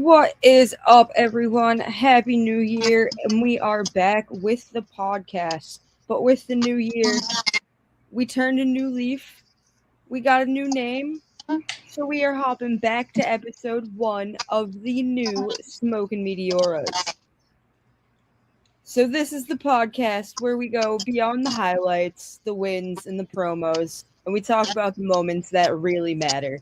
What is up, everyone? Happy New Year, and we are back with the podcast. But with the new year, we turned a new leaf, we got a new name, so we are hopping back to episode 1 of the new Smoke and Meteoras. So, this is the podcast where we go beyond the highlights, the wins, and the promos, and we talk about the moments that really matter.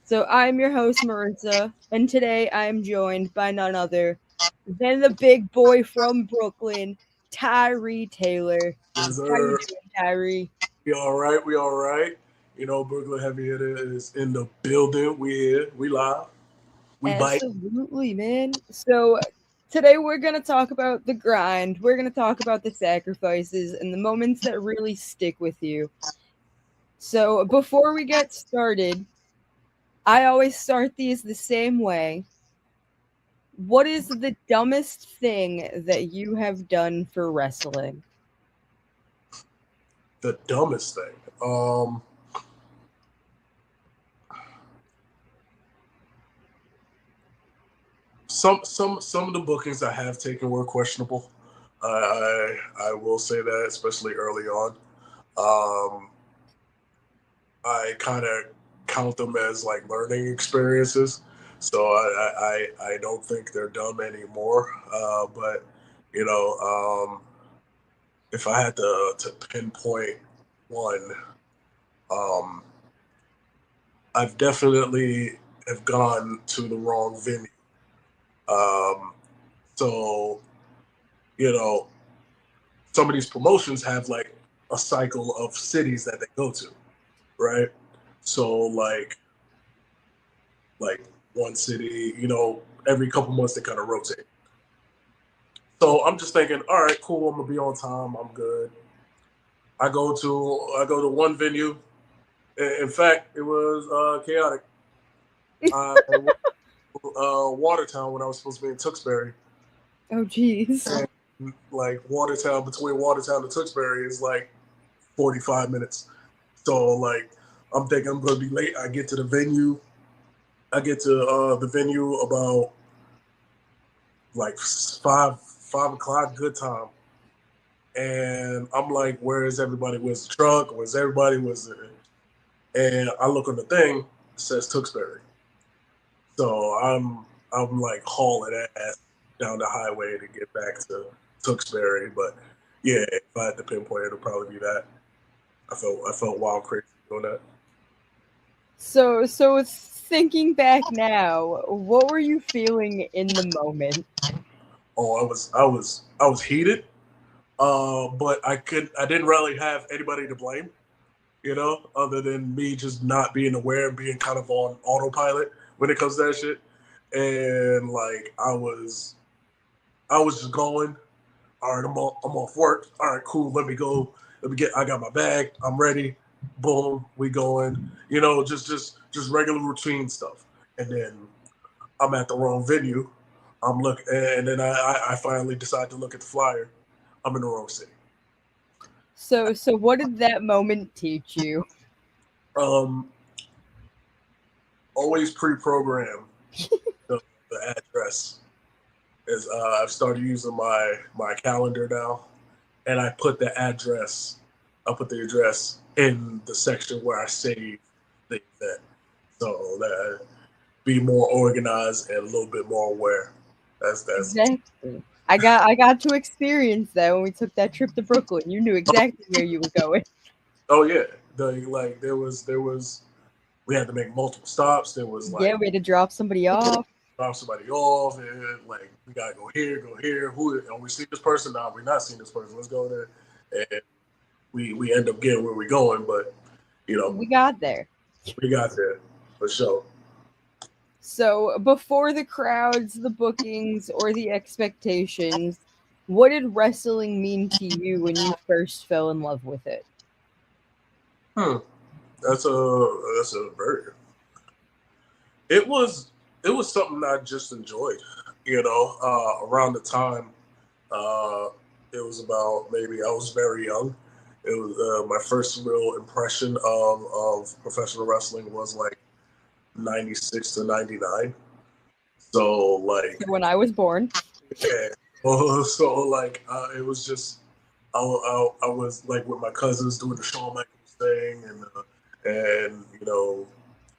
So I'm your host, Marissa, and today I am joined by none other than the big boy from Brooklyn, Tyree Taylor. Yes, How you sir. doing, Tyree? We all right. We all right. Brooklyn Heavy Hitter is in the building. We here. We live. We bite. Absolutely, man. So today we're going to talk about the grind. We're going to talk about the sacrifices and the moments that really stick with you. So before we get started, I always start these the same way. What is the dumbest thing that you have done for wrestling? The dumbest thing. Some of the bookings I have taken were questionable. I will say that, especially early on. Um, I kind of count them as like learning experiences. So I don't think they're dumb anymore. But you know, if I had to pinpoint one, um, I've definitely have gone to the wrong venue. Um, so you know, some of these promotions have like a cycle of cities that they go to, right? So like one city, every couple months they kind of rotate. So I'm just thinking, all right, cool, I'm gonna be on time, I'm good. I go to one venue. In fact, it was chaotic. I went to Watertown when I was supposed to be in Tewksbury. Oh, jeez. And like Watertown, between Watertown and Tewksbury is like 45 minutes. So like I'm thinking I'm gonna be late. I get to the venue. I get to the venue about like five o'clock, good time. And I'm like, where is everybody? Where's the truck? Where's everybody? And I look on the thing, it says Tewksbury. So I'm like hauling ass down the highway to get back to Tewksbury. But yeah, if I had to pinpoint, it'll probably be that. I felt wild crazy doing that. So thinking back now, what were you feeling in the moment? Oh, I was heated. But I didn't really have anybody to blame, other than me just not being aware and being kind of on autopilot when it comes to that shit. And like I was just going. All right, I'm off work. All right, cool. Let me go. I got my bag. I'm ready. Boom, we going. Just regular routine stuff. And then I'm at the wrong venue. And then I finally decide to look at the flyer. I'm in the wrong city. So what did that moment teach you? Um, Always pre-program the address. Is I've started using my calendar now, and I put the address in the section where I save the event, so that I be more organized and a little bit more aware. That's Exactly. I got to experience that when we took that trip to Brooklyn. You knew exactly where you were going. Oh yeah, there was we had to make multiple stops. There was Yeah, like we had to drop somebody off. drop somebody off, and like we gotta go here, go here. Who are we see this person? Now we're not seeing this person. Let's go there, and we end up getting where we're going. But you know, We got there. we got there for sure. So, before the crowds, the bookings, or the expectations, what did wrestling mean to you when you first fell in love with it? Hmm. That's a very. It was something I just enjoyed. Around the time, uh, it was about maybe I was very young. It was my first real impression of professional wrestling was like 96 to 99. So like, when I was born. yeah. So like, it was just I was like with my cousins doing the Shawn Michaels thing and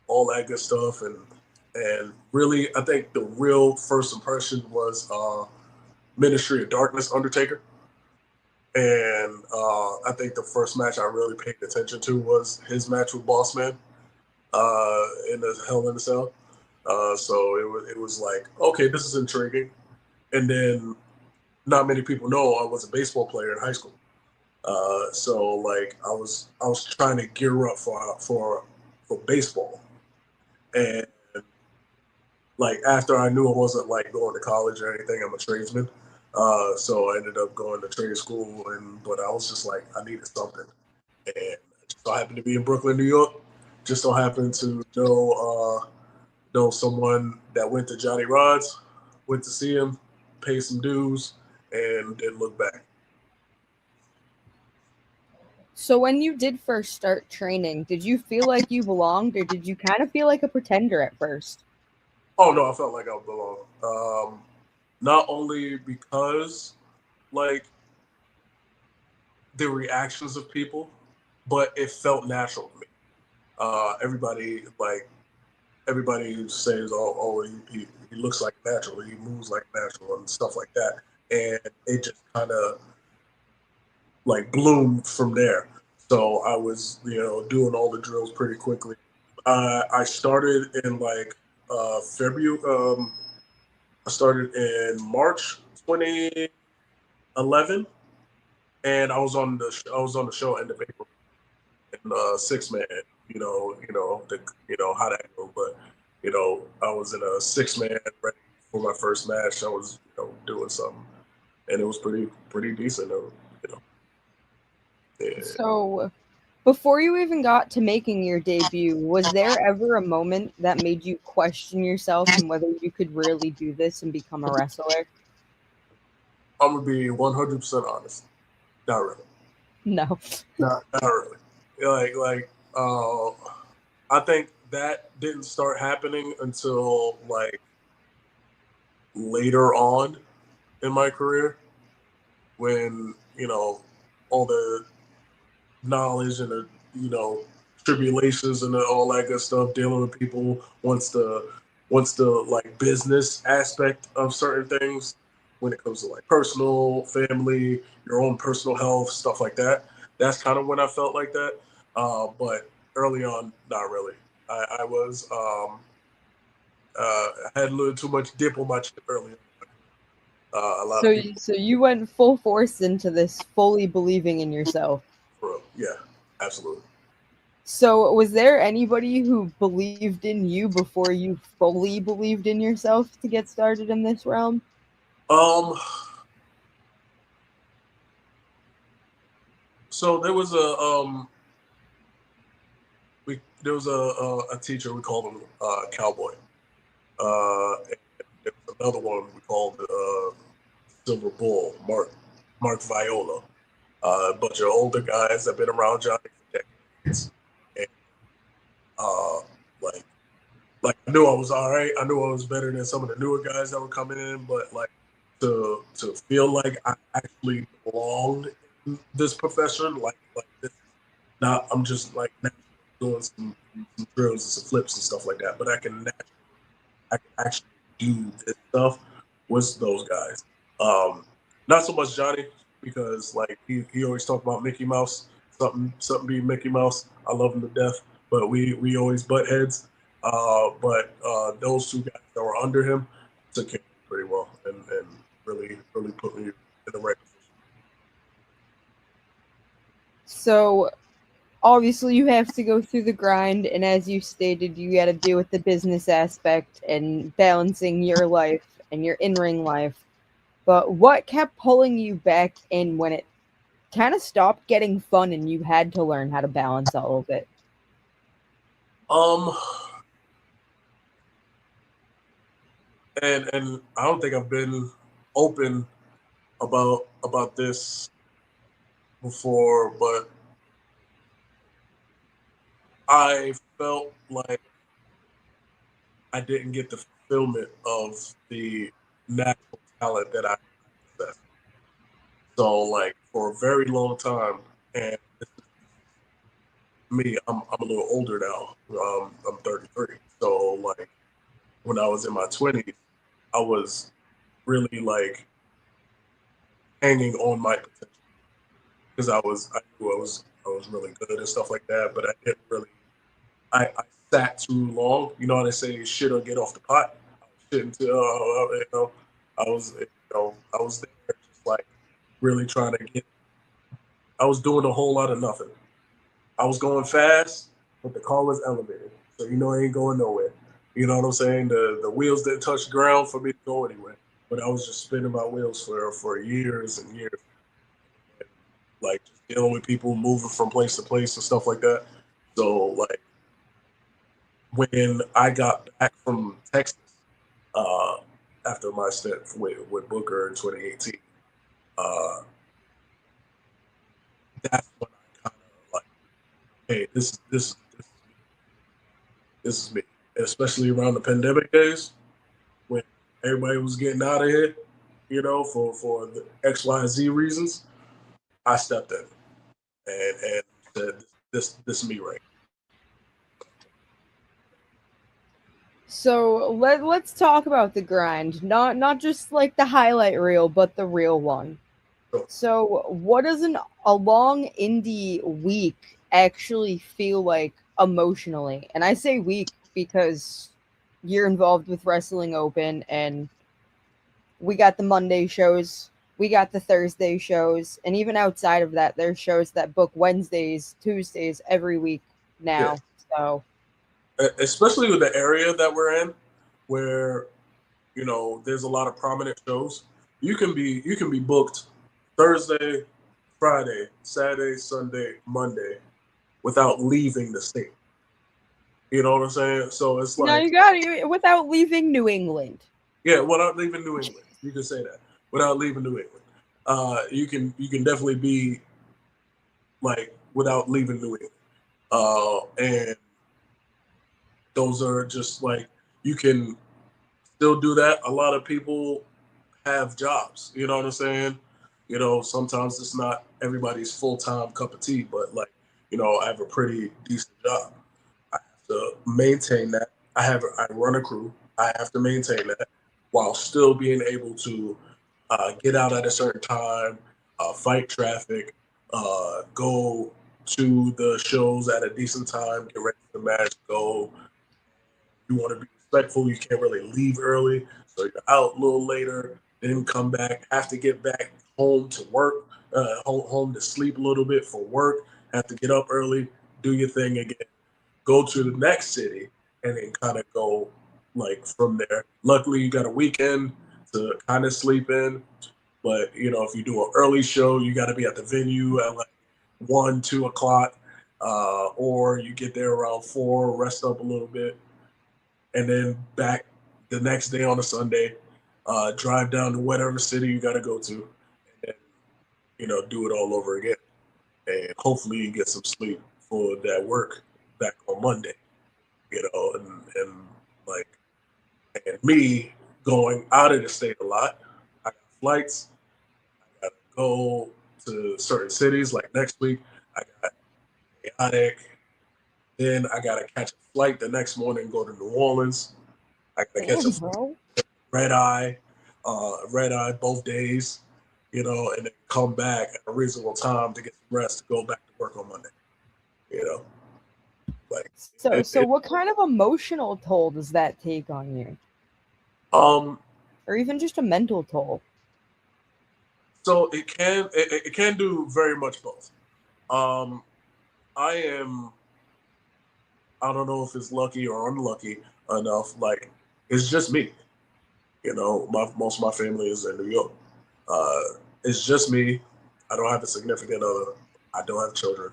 all that good stuff and really I think the real first impression was Ministry of Darkness Undertaker. And I think the first match I really paid attention to was his match with Boss Man in the Hell in a Cell. So it was like, okay, this is intriguing. And then not many people know I was a baseball player in high school. So like I was trying to gear up for baseball, and like after I knew I wasn't like going to college or anything, I'm a tradesman. So I ended up going to trade school, but I was just like I needed something, and I just so happened to be in Brooklyn, New York. Just so happened to know someone that went to Johnny Rod's, went to see him, paid some dues, and didn't look back. So when you did first start training, did you feel like you belonged, or did you kind of feel like a pretender at first? Oh no, I felt like I belonged. Not only because like the reactions of people, but it felt natural to me. Everybody says, "Oh, he looks like natural. He moves like natural and stuff like that," and it just kind of like bloomed from there. So I was, doing all the drills pretty quickly. I started in like February. I started in March 2011, and I was on the show end of April in 6 man. How that go, but I was in a 6 man ready for my first match. I was doing something, and it was pretty decent. Yeah. So before you even got to making your debut, was there ever a moment that made you question yourself and whether you could really do this and become a wrestler? I'm gonna be 100% honest. Not really. No. Not really. I think that didn't start happening until like later on in my career when all the knowledge and the tribulations and all that good stuff dealing with people once the like business aspect of certain things when it comes to like personal family your own personal health stuff like that. That's kind of when I felt like that. But early on, not really. I had a little too much dip on my chip early on. A lot So of you, people so you went full force into this, fully believing in yourself. for yeah, absolutely. So was there anybody who believed in you before you fully believed in yourself to get started in this realm? um so there was a teacher, we called him Cowboy. And there was another one we called Silver Bull, Mark Viola. A bunch of older guys that have been around Johnny for decades. And uh, like I knew I was all right. I knew I was better than some of the newer guys that were coming in, but like to feel like I actually belonged in this profession, like this is not. I'm just like naturally doing some drills and some flips and stuff like that, but I can actually do this stuff with those guys. Um, Not so much Johnny because like he always talked about Mickey Mouse, something being Mickey Mouse. I love him to death, but we always butt heads. But those two guys that were under him took care of me pretty well and really put me in the right position. So obviously you have to go through the grind, and as you stated, you got to deal with the business aspect and balancing your life and your in-ring life. But what kept pulling you back in when it kind of stopped getting fun and you had to learn how to balance all of it? Um, and I don't think I've been open about this before, but I felt like I didn't get the fulfillment of the natural talent that I possess. So like for a very long time, and this is me, I'm a little older now. I'm 33. So like when I was in my 20s, I was really like hanging on my potential because I knew I was really good and stuff like that, but I didn't really I sat too long. You know how they say shit or get off the pot. I was shitting to I was there just like really trying to get. I was doing a whole lot of nothing. I was going fast, but the car was elevated, so you know it ain't going nowhere. You know what I'm saying? The wheels didn't touch the ground for me to go anywhere, but I was just spinning my wheels for years and years, and like just dealing with people moving from place to place and stuff like that. So like when I got back from Texas uh, after my stint with Booker in 2018, uh, that's when I kind of like, hey, this is me, especially around the pandemic days when everybody was getting out of here, you know, for the XYZ reasons. I stepped in and said, this is me right. So let's talk about the grind, not just like the highlight reel, but the real one. So, So what does a long indie week actually feel like emotionally? And I say week because you're involved with Wrestling Open, and we got the Monday shows, we got the Thursday shows, and even outside of that, there's shows that book Wednesdays, Tuesdays every week yeah, now. So especially with the area that we're in, where you know there's a lot of prominent shows. You can be booked Thursday, Friday, Saturday, Sunday, Monday without leaving the state. You know what I'm saying? So it's no, like, you got it without leaving New England. yeah, without leaving New England, you can say that. Without leaving New England, you can definitely be like without leaving New England, and those are just like you can still do that. A lot of people have jobs. You know what I'm saying? You know, sometimes it's not everybody's full time cup of tea, but like, you know, I have a pretty decent job. I have to maintain that. I run a crew. I have to maintain that while still being able to get out at a certain time, fight traffic, go to the shows at a decent time, get ready for the match, go. You want to be respectful. You can't really leave early, so you're out a little later. Then come back. Have to get back home to work. Home to sleep a little bit for work. Have to get up early. Do your thing again. Go to the next city, and then kind of go like from there. Luckily, you got a weekend to kind of sleep in. But you know, if you do an early show, you got to be at the venue at like 1, 2 o'clock, or you get there around 4, rest up a little bit, and then back the next day on a Sunday, drive down to whatever city you got to go to, and then you know do it all over again, and hopefully you get some sleep for that work back on Monday, you know, and like and me going out of the state a lot. I got flights. I got to go to certain cities. Like next week, I got chaotic. Then I got to catch a flight the next morning and go to New Orleans. I got to catch a Damn, bro. red red eye both days, you know, and then come back at a reasonable time to get some rest to go back to work on Monday, you know, like So what kind of emotional toll does that take on you, um, or even just a mental toll? so it can do very much both. Um, I am I don't know if it's lucky or unlucky enough. Like it's just me, you know. Most of my family is in New York. Uh, it's just me. I don't have a significant other. I don't have children.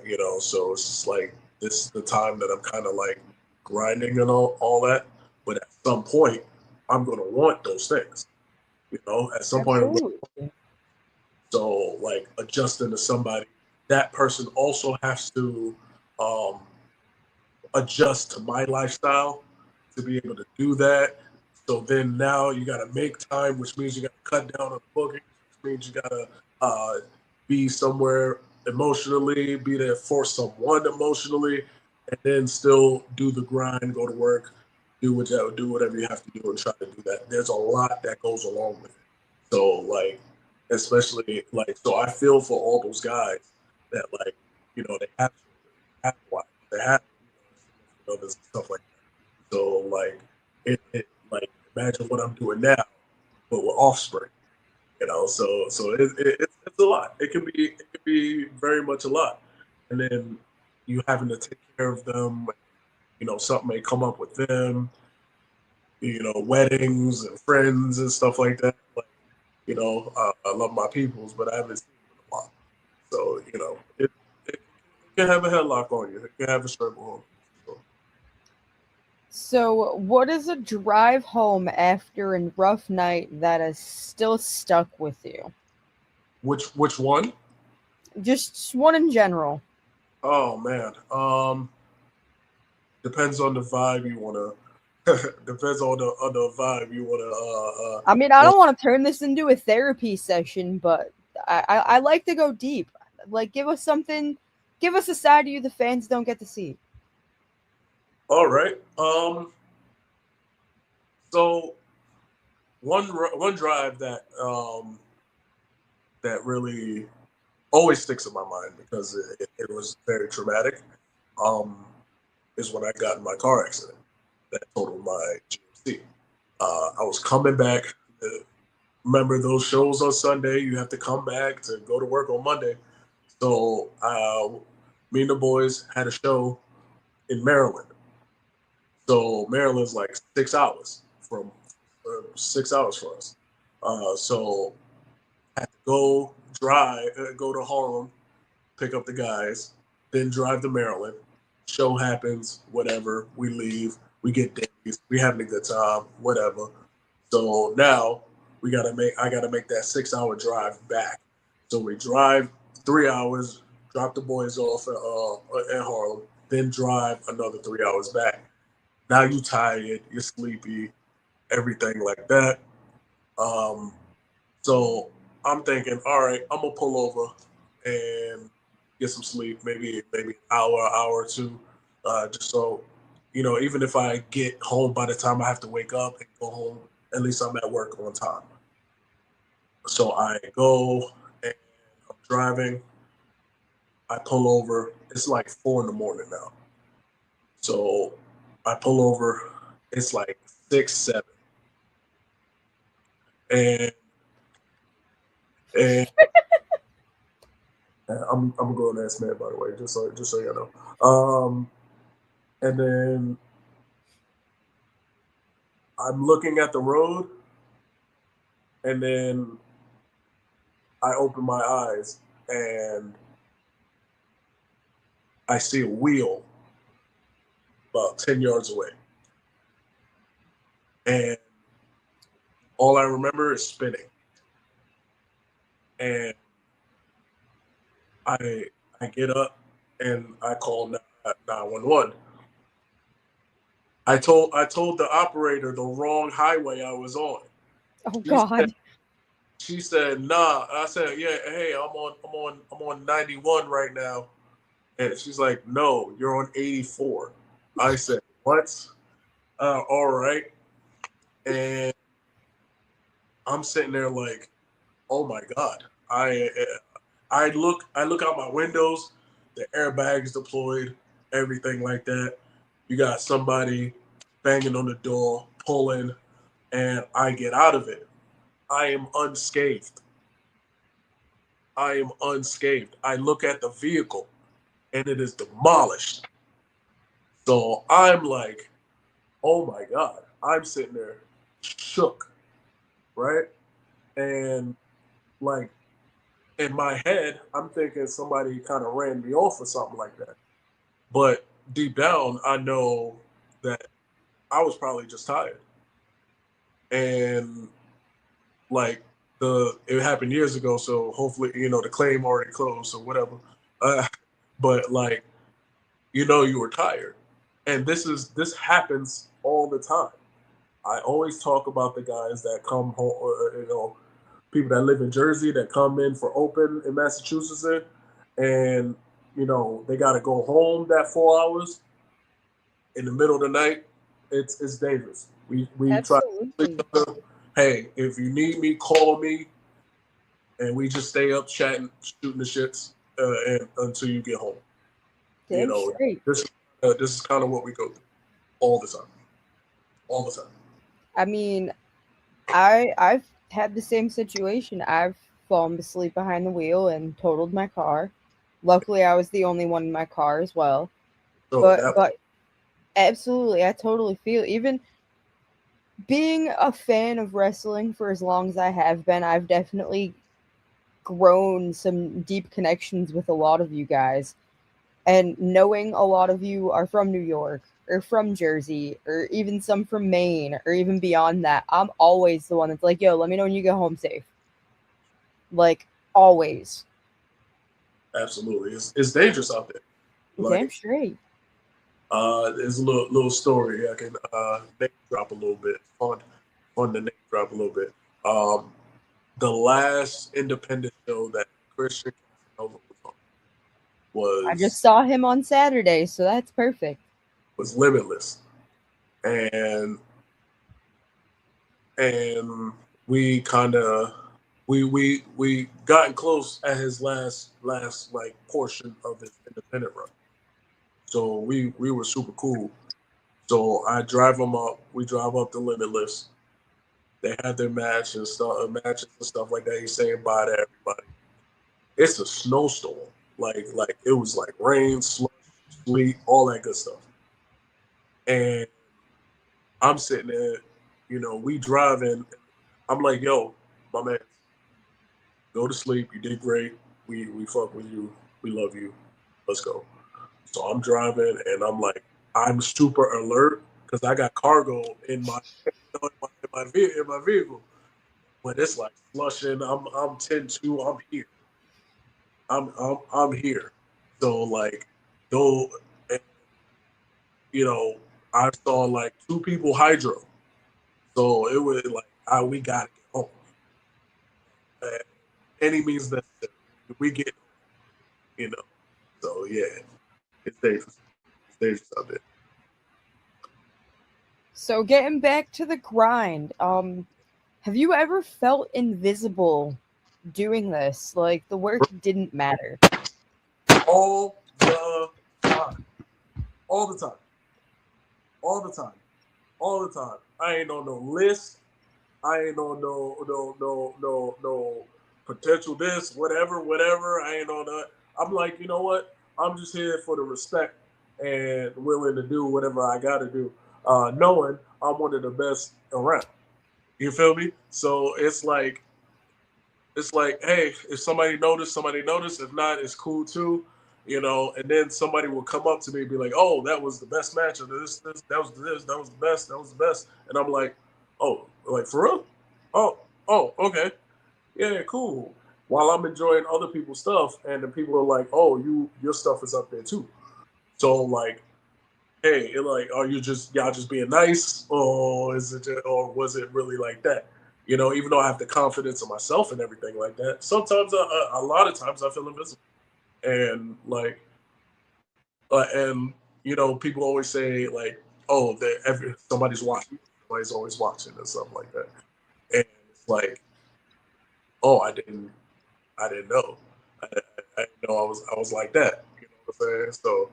You know, so it's just like this is the time that I'm kind of like grinding and all that. But at some point, I'm gonna want those things. You know, at some point, Absolutely. so like adjusting to somebody, that person also has to um, adjust to my lifestyle to be able to do that. So then now you got to make time, which means you got to cut down on booking, which means you got to be somewhere emotionally, be there for someone emotionally, and then still do the grind, go to work, do whatever you have to do and try to do that. There's a lot that goes along with it. So like, especially like, so I feel for all those guys that like, they have children, they have wives, they have significant others and stuff like that. So like, like imagine what I'm doing now, but with offspring. So it's a lot. It can be very much a lot, and then you having to take care of them. Something may come up with them. Weddings and friends and stuff like that. Like, I love my peoples, but I haven't seen them in a while. So it can have a headlock on you. It can have a struggle on you. So, what is a drive home after a rough night that is still stuck with you? Which one? Just one in general. Oh man. Depends on the vibe you wanna. Depends on the vibe you wanna. I mean, I don't want to turn this into a therapy session, but I like to go deep. Like, give us something, give us a side of you the fans don't get to see. All right. So one drive that really always sticks in my mind because it was very traumatic. Um, is when I got in my car accident that totaled my GMC. I was coming back. Remember those shows on Sunday? You have to come back to go to work on Monday. So me and the boys had a show in Maryland. So Maryland's like 6 hours from 6 hours for us. So I had to go to Harlem, pick up the guys, then drive to Maryland. Show happens, whatever. We leave, we get days, we having a good time, whatever. So now I gotta make that 6 hour drive back. So we drive 3 hours, drop the boys off at Harlem, then drive another 3 hours back. Now you tired, you're sleepy, everything like that. Um, so I'm thinking, all right, I'm gonna pull over and get some sleep, maybe hour or two, just so even if I get home by the time I have to wake up and go home, at least I'm at work on time. So I go and I'm driving. I pull over. It's like 4 in the morning now. So I pull over. It's like 6, 7, and and I'm a grown ass man, by the way, just so you know. And then I'm looking at the road, and then I open my eyes and I see a wheel about 10 yards away, and all I remember is spinning. And I get up and I call 911. I told the operator the wrong highway I was on. Oh She said, God. she said nah. I said, yeah, hey, I'm on 91 right now. And she's like, no, you're on 84. I said, what? All right. And I'm sitting there like, oh my God. I look out my windows, the airbags deployed, everything like that. You got somebody banging on the door, pulling, and I get out of it. I am unscathed. I am unscathed. I look at the vehicle and it is demolished. So I'm like, oh my God. I'm sitting there shook, right? And like in my head, I'm thinking somebody kind of ran me off or something like that. But deep down, I know that I was probably just tired. And like it happened years ago, so hopefully, the claim already closed or whatever. Uh, but like, you were tired. And this happens all the time. I always talk about the guys that come home, people that live in Jersey that come in for open in Massachusetts, and they got to go home that 4 hours in the middle of the night. It's dangerous. We try to Absolutely. hey, if you need me, call me, and we just stay up chatting, shooting the shits, and until you get home. Damn straight. This is kind of what we go through all the time, all the time. I mean, I've had the same situation. I've fallen asleep behind the wheel and totaled my car. Luckily, I was the only one in my car as well. So But absolutely, I totally feel, even being a fan of wrestling for as long as I have been, I've definitely grown some deep connections with a lot of you guys. And knowing a lot of you are from New York or from Jersey or even some from Maine or even beyond that, I'm always the one that's like, yo, let me know when you get home safe. Like, always. absolutely, it's dangerous out there. Damn Like, straight. there's a little story I can name drop a little bit. Fun to name drop a little bit. The last independent show that Christian Casanova was on I just was saw him on Saturday, so that's perfect. was Limitless, and and we kind of we gotten close at his last like portion of his independent run. So we were super cool. So I drive them up. We drive up the Limitless. They had their matches and stuff like that. He's saying bye to everybody. It's a snowstorm. Like it was like rain, slush, sleet, all that good stuff. And I'm sitting there, we driving. I'm like, yo, my man, go to sleep. You did great. We fuck with you. We love you. Let's go. So I'm driving and I'm like, I'm super alert because I got cargo in my in my vehicle. But it's like slushing. I'm 10-2. I'm here. I'm here. So like, though, I saw like two people hydro. So it was like, we gotta get home. Any means necessary. We get home. So yeah, it's dangerous. It's dangerous out there. So getting back to the grind, have you ever felt invisible doing this? Like the work didn't matter. All the time. All the time. All the time. All the time. I ain't on no list. I ain't on no potential this, whatever. I ain't on that. I'm like, you know what? I'm just here for the respect and willing to do whatever I got to do, knowing I'm one of the best around. You feel me? So it's like, hey, if somebody noticed, somebody noticed. If not, it's cool too. And then somebody will come up to me and be like, "Oh, that was the best match of that was the best, that was the best." And I'm like, "Oh, like for real? Oh, okay, yeah, cool." While I'm enjoying other people's stuff, and the people are like, "Oh, your stuff is up there too." So like, hey, like, are y'all just being nice, or or was it really like that? Even though I have the confidence in myself and everything like that, sometimes, a lot of times, I feel invisible, and like, people always say like, oh, somebody's watching, somebody's always watching, and stuff like that, and it's like, oh, I didn't know, I didn't know I was like that. You know what I'm saying? So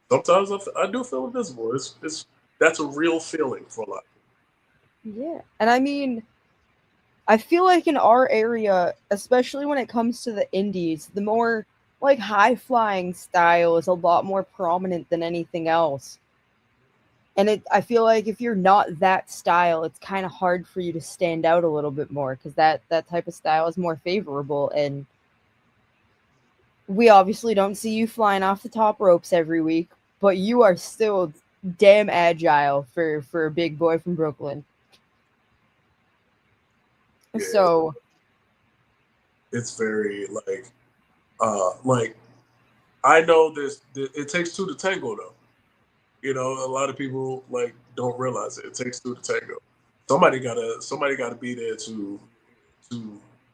sometimes I do feel invisible. It's That's a real feeling for a lot. Yeah. And I mean, I feel like in our area, especially when it comes to the indies, the more like high flying style is a lot more prominent than anything else. And I feel like if you're not that style, it's kind of hard for you to stand out a little bit more because that type of style is more favorable. And we obviously don't see you flying off the top ropes every week, but you are still damn agile for a big boy from Brooklyn. Yeah, So it's very like I know this. It takes two to tango though. You know, a lot of people like don't realize it. It takes two to tango. Somebody gotta be there to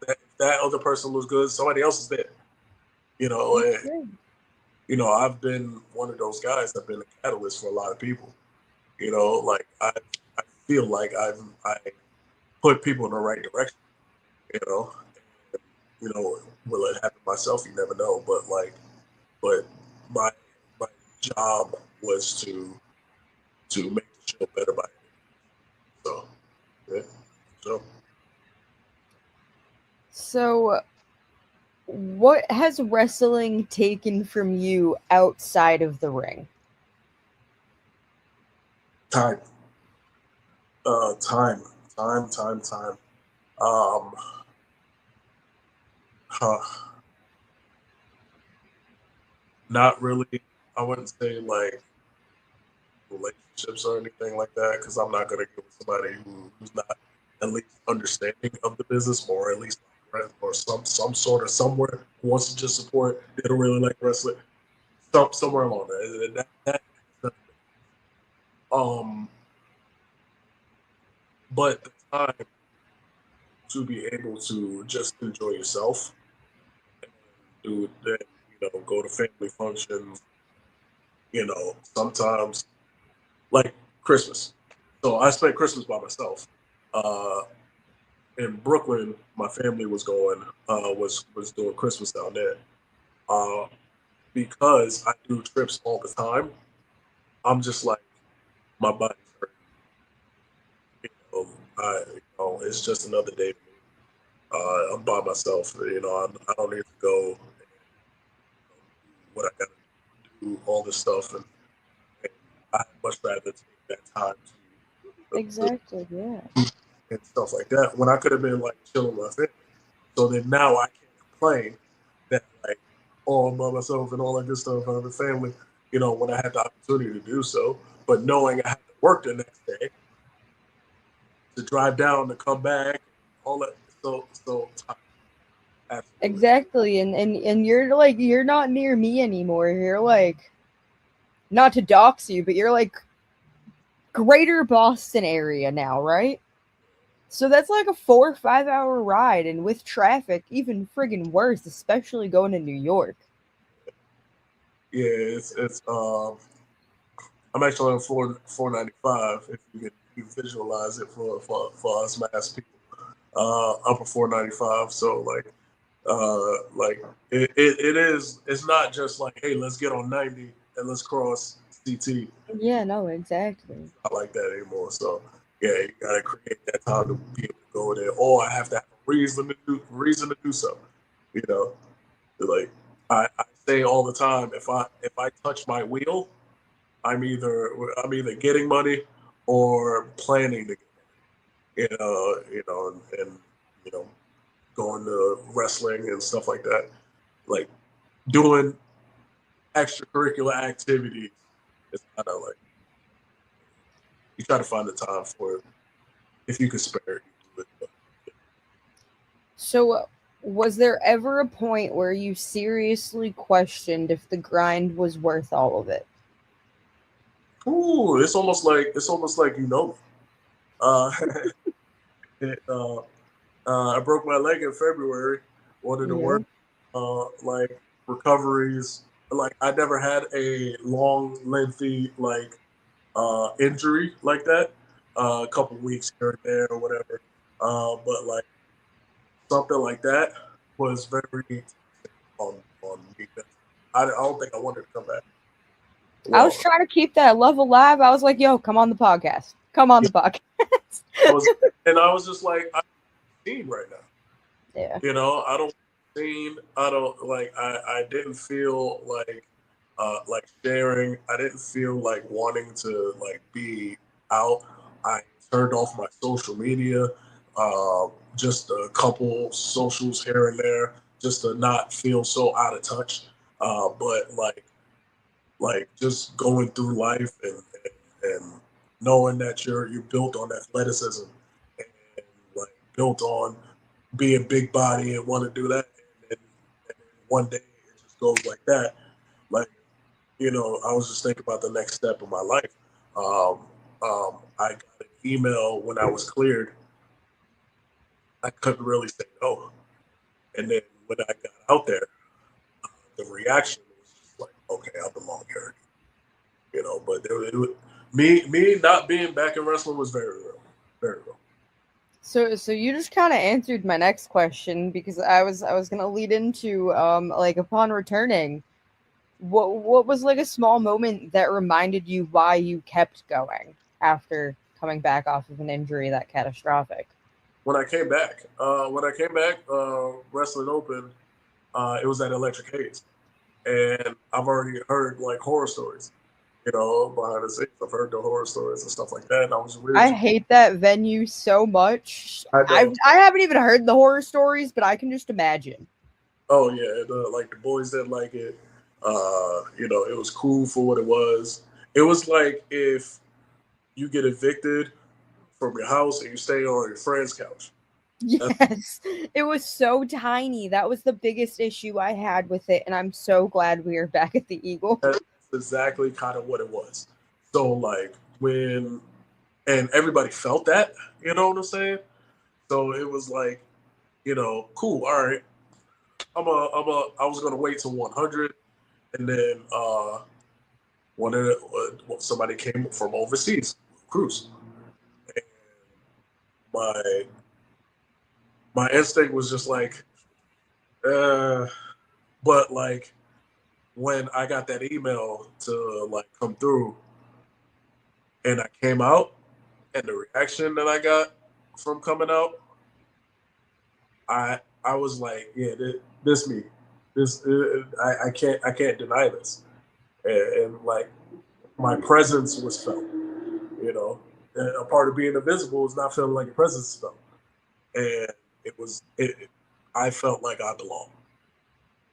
that if that other person looks good, somebody else is there. You know, That's and, true. you know, I've been one of those guys that've been a catalyst for a lot of people. You know, like I feel like I put people in the right direction. You know, and, you know, will it happen myself? You never know. But my my job was to make the show better by any means. So yeah, so So, what has wrestling taken from you outside of the ring? time, time, time. Um, huh, not really. I wouldn't say like relationships or anything like that because I'm not gonna get with somebody who's not at least understanding of the business or at least like or some sort of somewhere who wants to just support. They don't really like wrestling. Somewhere along there. That has nothing to but the time to be able to just enjoy yourself and do then you know go to family functions. You know sometimes like Christmas. So I spent Christmas by myself. Uh, in Brooklyn, my family was going was doing Christmas down there. Uh, because I do trips all the time, I'm just like my body's hurt. You know, it's just another day to me. I'm by myself. You know, I don't need to go and do what I got to do, all this stuff, and I'd much rather take that time to Exactly, yeah. and stuff like that when I could have been like chilling with my family. So then now I can't complain that like all by myself and all that good stuff. I have a family, you know, when I had the opportunity to do so. But knowing I had to work the next day to drive down to come back, all that, so tired. Absolutely. Exactly. And you're like you're not near me anymore. You're like not to dox you, but you're like greater Boston area now, right? So that's like a 4 or 5 hour ride, and with traffic, even friggin' worse, especially going to New York. Yeah, it's. I'm actually on 495. If you can visualize it for us mass people, upper 495. So like it is. It's not just like hey, let's get on 90 and let's cross CT. Yeah, no, exactly. Not like that anymore. So yeah, you gotta create that time to be able to go there, or I have to have a reason to do so. You know, like I say all the time, if I touch my wheel, I'm either getting money or planning to get money. And you know, going to wrestling and stuff like that. Like doing extracurricular activities. It's kind of like you try to find the time for it if you can spare it. You do it. But So, was there ever a point where you seriously questioned if the grind was worth all of it? ooh, it's almost like you know me. Uh, it, I broke my leg in February. Wanted to Yeah. work like recoveries. Like I never had a long, lengthy like injury like that. A couple weeks here and there or whatever. But like something like that was very taxing on me. I don't think I wanted to come back. I was Well, trying to keep that love alive. I was like, yo, come on the podcast. Come on yeah, the podcast. I was, and I was just like, I'm seen right now. Yeah. You know, I don't seen. I don't like. I didn't feel like sharing. I didn't feel like wanting to like be out. I turned off my social media. Just a couple socials here and there, just to not feel so out of touch. But like just going through life and knowing that you're built on athleticism and like built on being big body and want to do that and then one day it just goes like that like I was just thinking about the next step of my life. I got an email when I was cleared. I couldn't really say no. And then when I got out there, the reaction was just like, okay, I belong here. But me not being back in wrestling was very real, very real. So you just kind of answered my next question because I was gonna lead into like upon returning, what was like a small moment that reminded you why you kept going after coming back off of an injury that catastrophic? When I came back, wrestling open, it was at Electric Haze, and I've already heard like horror stories, behind the scenes. I've heard the horror stories and stuff like that. And I was I really, hate that venue so much. I I know. I haven't even heard the horror stories, but I can just imagine. Oh yeah, like the boys didn't like it. It was cool for what it was. It was like if you get evicted from your house and you stay on your friend's couch. That's, Yes, it was so tiny. That was the biggest issue I had with it, and I'm so glad we are back at the Eagle. that's exactly kind of what it was. So like when and everybody felt that, you know what I'm saying? So it was like, cool. All right, I was gonna wait till 100, and then somebody came from overseas, cruise, and my my instinct was just like, uh, but like when I got that email to like come through, and I came out, and the reaction that I got from coming out, I was like, yeah, this me, this I can't deny this, and like my presence was felt, you know. And a part of being invisible is not feeling like your presence is felt, and I felt like I belonged,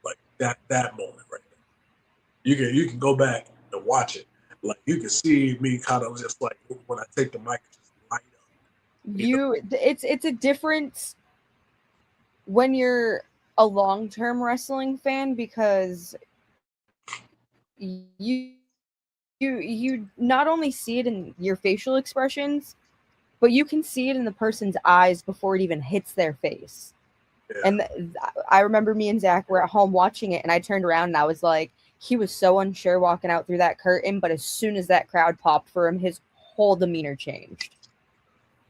like that moment right there. You can go back and watch it, like you can see me kind of just like when I take the mic, just light up, you know. It's a difference when you're a long-term wrestling fan because you not only see it in your facial expressions, but you can see it in the person's eyes before it even hits their face. Yeah, And I remember me and Zach were at home watching it, and I turned around and I was like, he was so unsure walking out through that curtain, but as soon as that crowd popped for him, his whole demeanor changed.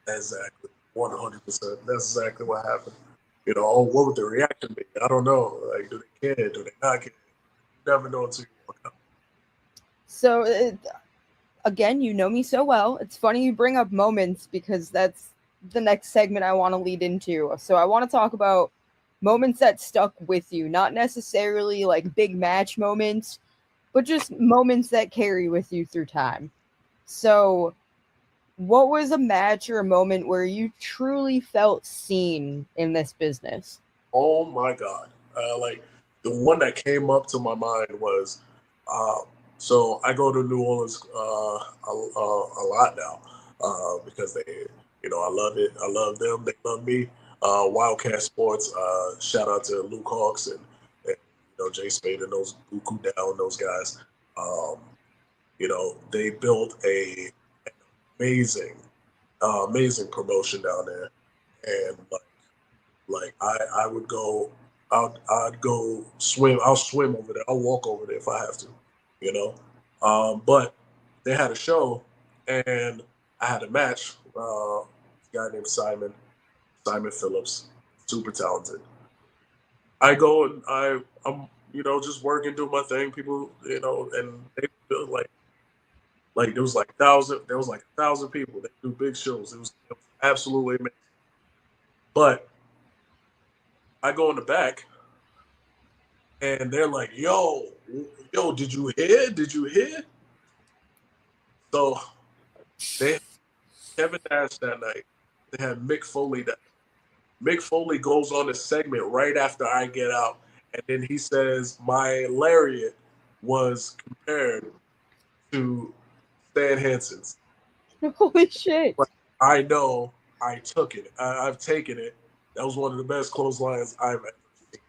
exactly, 100%. That's exactly what happened. Oh, what would the reaction be? I don't know. Like, do they care? Do they not care? You never know until you walk out. So again, you know me so well. It's funny you bring up moments because that's the next segment I want to lead into. So I want to talk about moments that stuck with you, not necessarily like big match moments, but just moments that carry with you through time. So, what was a match or a moment where you truly felt seen in this business? Oh my God. Like the one that came up to my mind was, uh, so I go to New Orleans a lot now because I love it. I love them. They love me. Wildcat Sports. Shout out to Luke Hawks and Jay Spade and those Buku Down, those guys. Um, they built an amazing, amazing promotion down there, and like I would go, I'd go swim. I'll swim over there. I'll walk over there if I have to, you know. But they had a show, and I had a match. A guy named Simon Phillips, super talented. I go and I'm just working, doing my thing. People, and they feel like there was like 1,000 people. They do big shows. It was absolutely amazing. But I go in the back and they're like, yo, did you hear? Did you hear? So they had Kevin Nash that night. They had Mick Foley that night. Mick Foley goes on a segment right after I get out, and then he says my lariat was compared to Stan Hansen's. Holy shit. But I know I took it. I've taken it. That was one of the best clotheslines I've ever seen.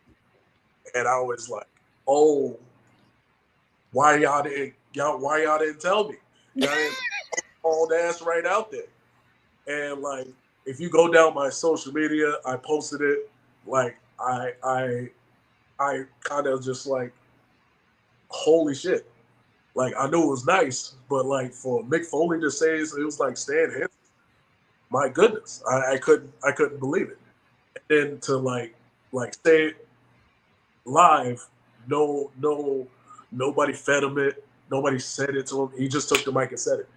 And I was like, oh why y'all didn't tell me? Y'all didn't all ass right out there. And like, if you go down my social media, I posted it. Like, I kind of just like, holy shit. Like, I knew it was nice, but like for Mick Foley to say it was like Stan Hansen, my goodness, I couldn't believe it. And then to like say it live, nobody fed him it, nobody said it to him. He just took the mic and said it.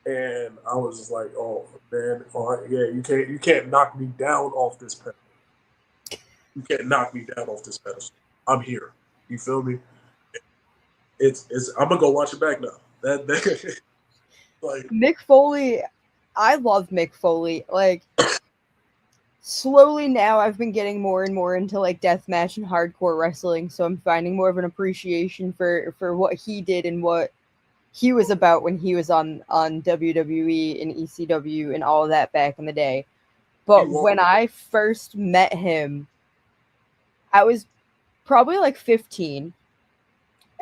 And I was just like, oh man, all right, yeah, you can't knock me down off this pedestal. You can't knock me down off this pedestal. I'm here. You feel me? It's I'm gonna go watch it back now. That like Mick Foley, I love Mick Foley. Like, slowly now I've been getting more and more into like deathmatch and hardcore wrestling, so I'm finding more of an appreciation for what he did and what he was about when he was on WWE and ECW and all of that back in the day. he But won't. when I first met him, I was probably like 15.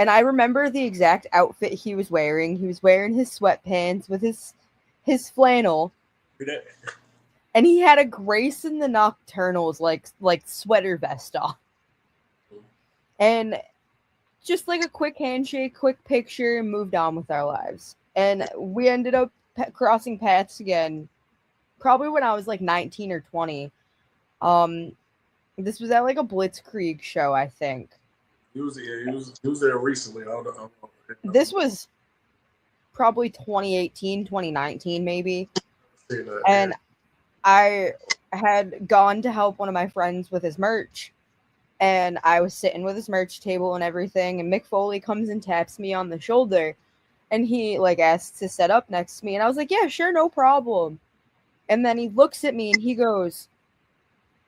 And I remember the exact outfit he was wearing. He was wearing his sweatpants with his flannel, and he had a Grace in the Nocturnals like sweater vest on. And just like a quick handshake, quick picture, and moved on with our lives. And we ended up crossing paths again, probably when I was like 19 or 20. This was at like a Blitzkrieg show, I think. He was there recently. I don't know. This was probably 2018, 2019, maybe. That, And I had gone to help one of my friends with his merch, and I was sitting with his merch table and everything, and Mick Foley comes and taps me on the shoulder, and he like asks to set up next to me, and I was like, yeah, sure, no problem. And then he looks at me and he goes,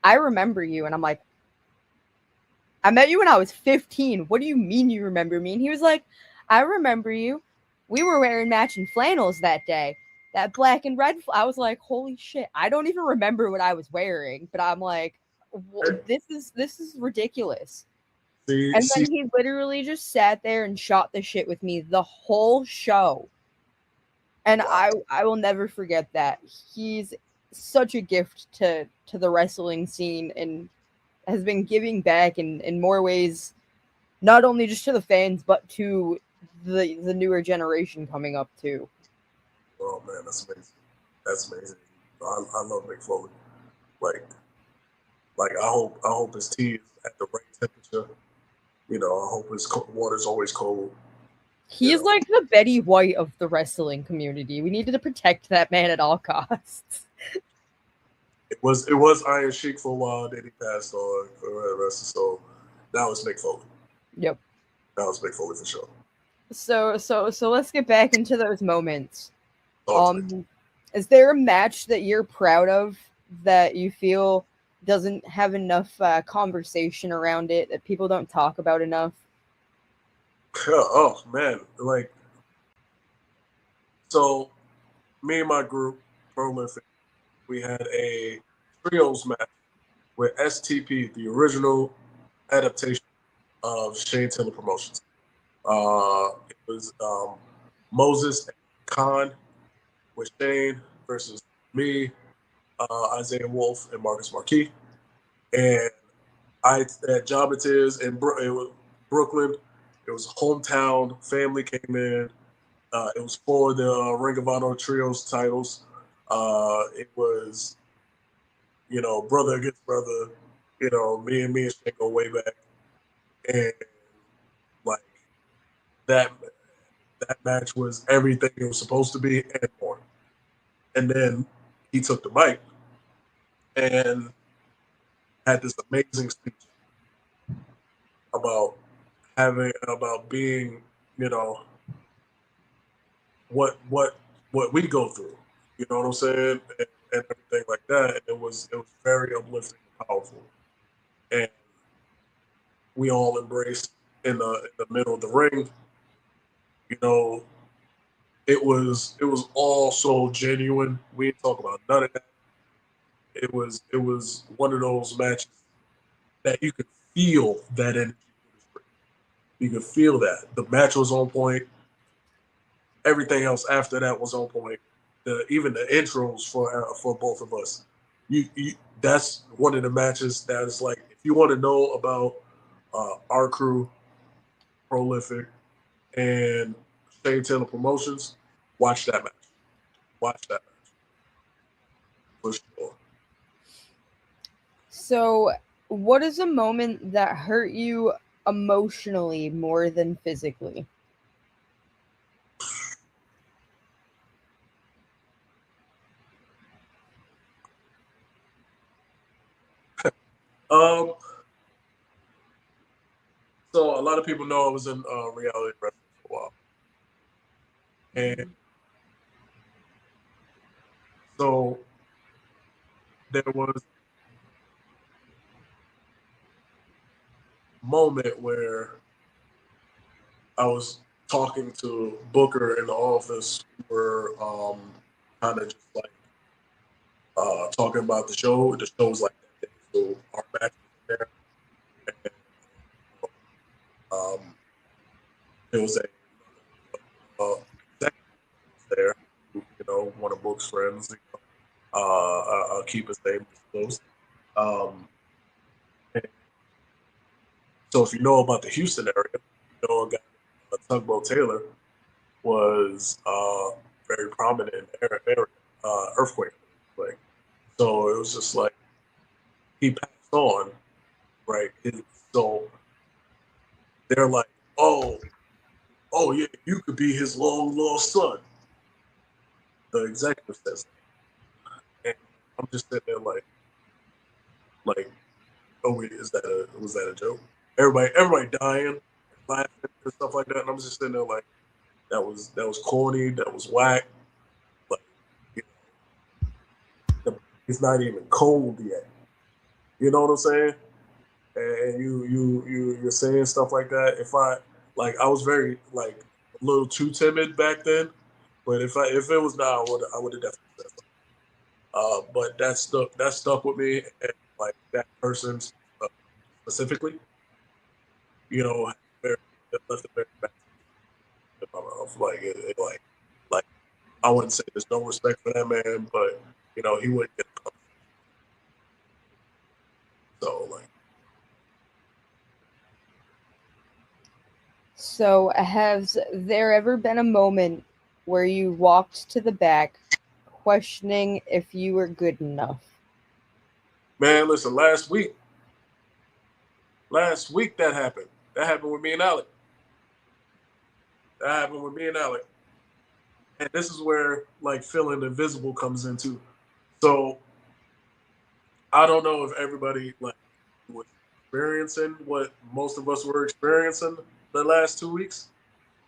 I remember you. And I'm like, I met you when I was 15. What do you mean you remember me? And he was like, I remember you. We were wearing matching flannels that day. That black and red. I was like, holy shit. I don't even remember what I was wearing, but I'm like, this is ridiculous. And see, then he literally just sat there and shot the shit with me the whole show. And wow. I will never forget that. He's such a gift to the wrestling scene and has been giving back in more ways, not only just to the fans, but to the newer generation coming up too. Oh man, that's amazing. That's amazing. I love Mick Foley. Like I hope his tea is at the right temperature. You know, I hope his water's always cold. He You is know, like the Betty White of the wrestling community. We needed to protect that man at all costs. it was Iron Sheik for a while, then he passed on for the rest. So that was Mick Foley. Yep. That was Mick Foley for sure. So let's get back into those moments. Talk to me. Is there a match that you're proud of that you feel doesn't have enough conversation around it, that people don't talk about enough? Oh man, like so, me and my group, Prolific, we had a trios match with STP, the original adaptation of Shane Taylor Promotions. It was Moses and Khan with Shane versus me, Isaiah Wolf, and Marcus Marquis. And I at Job It Is in it was Brooklyn. It was hometown. Family came in. It was for the Ring of Honor Trios titles. It was, you know, brother against brother. You know, me and Shane go way back, and like that that match was everything it was supposed to be and more. And then he took the mic and had this amazing speech about about being, you know, what what we go through. You know what I'm saying? And everything like that. And it was very uplifting and powerful. And we all embraced in the middle of the ring. You know, it was all so genuine. We didn't talk about none of that. It was one of those matches that you could feel that energy. You could feel that the match was on point. Everything else after that was on point. Even the intros for both of us. That's one of the matches that is like, if you want to know about our crew, Prolific, and Shane Taylor Promotions, watch that match. Watch that match for sure. So, what is a moment that hurt you emotionally more than physically? Um, so a lot of people know I was in reality wrestling for a while, and so there was a moment where I was talking to Booker in the office. We were kind of just like talking about the show. The show was like that day, so our match was there. And, there was a executive there, who, one of Book's friends. I'll keep his name disclosed. And so if you know about the Houston area, a guy, Turnbuckle Taylor, was very prominent in the area, earthquake. Like, so it was just like he passed on, right? So they're like, oh yeah, you could be his long lost son. The executive says that. And I'm just sitting there like, oh wait, was that a joke? Everybody dying, laughing and stuff like that. And I'm just sitting there like, that was corny, that was whack. Like, you know, it's not even cold yet. You know what I'm saying? And you're saying stuff like that. If I was very like a little too timid back then, but if it was now, I would have definitely said something. But that stuck with me, and like that person specifically, very, it left a very bad taste in my mouth. Like like I wouldn't say there's no respect for that man, but he wouldn't get a conversation. So like, So, has there ever been a moment where you walked to the back questioning if you were good enough? man, listen, last week that happened. That happened with me and Alec. That happened with me and Alec. And this is where like feeling invisible comes into. So I don't know if everybody like was experiencing what most of us were experiencing the last 2 weeks,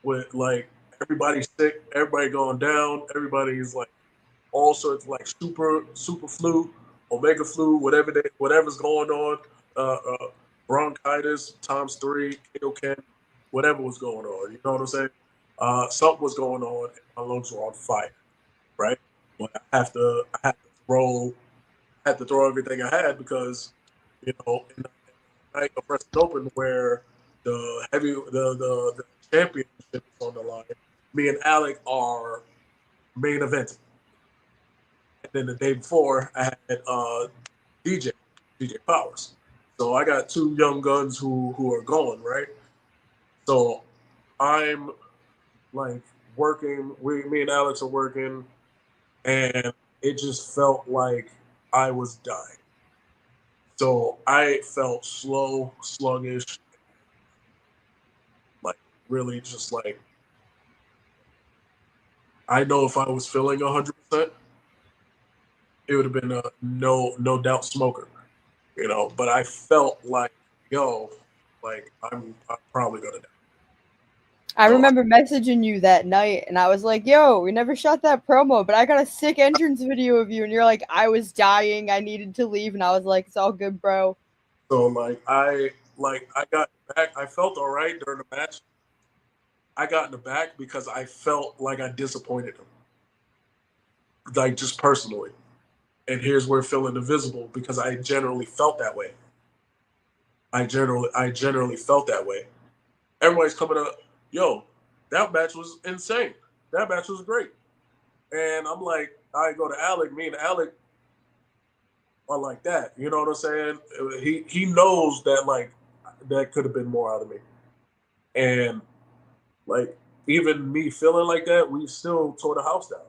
with like everybody sick, everybody going down, everybody's like all sorts of like super flu, omega flu, whatever's going on, uh, uh, bronchitis times three, KOK, whatever was going on. You know what I'm saying? Something was going on, and my lungs were on fire, right? But I had to throw everything I had because, in the night of Preston Open where the championship is on the line, me and Alec are main eventing. And then the day before, I had DJ Powers. So I got two young guns who are going, right. So I'm like working. Me and Alex are working, and it just felt like I was dying. So I felt slow, sluggish, like really just like, I know if I was feeling 100%, it would have been a no doubt smoker, But I felt like, yo, like I'm probably gonna die. I So remember messaging you that night and I was like, yo, we never shot that promo, but I got a sick entrance video of you. And you're like, I was dying. I needed to leave. And I was like, it's all good, bro. So I got back. I felt all right during the match. I got in the back because I felt like I disappointed him, like just personally. And here's where feeling invisible, because I generally felt that way. I generally felt that way, everybody's coming up, yo, that match was insane. That match was great. And I'm like, I go to Alec, me and Alec are like that. You know what I'm saying? He knows that like that could have been more out of me. And like even me feeling like that, we still tore the house down.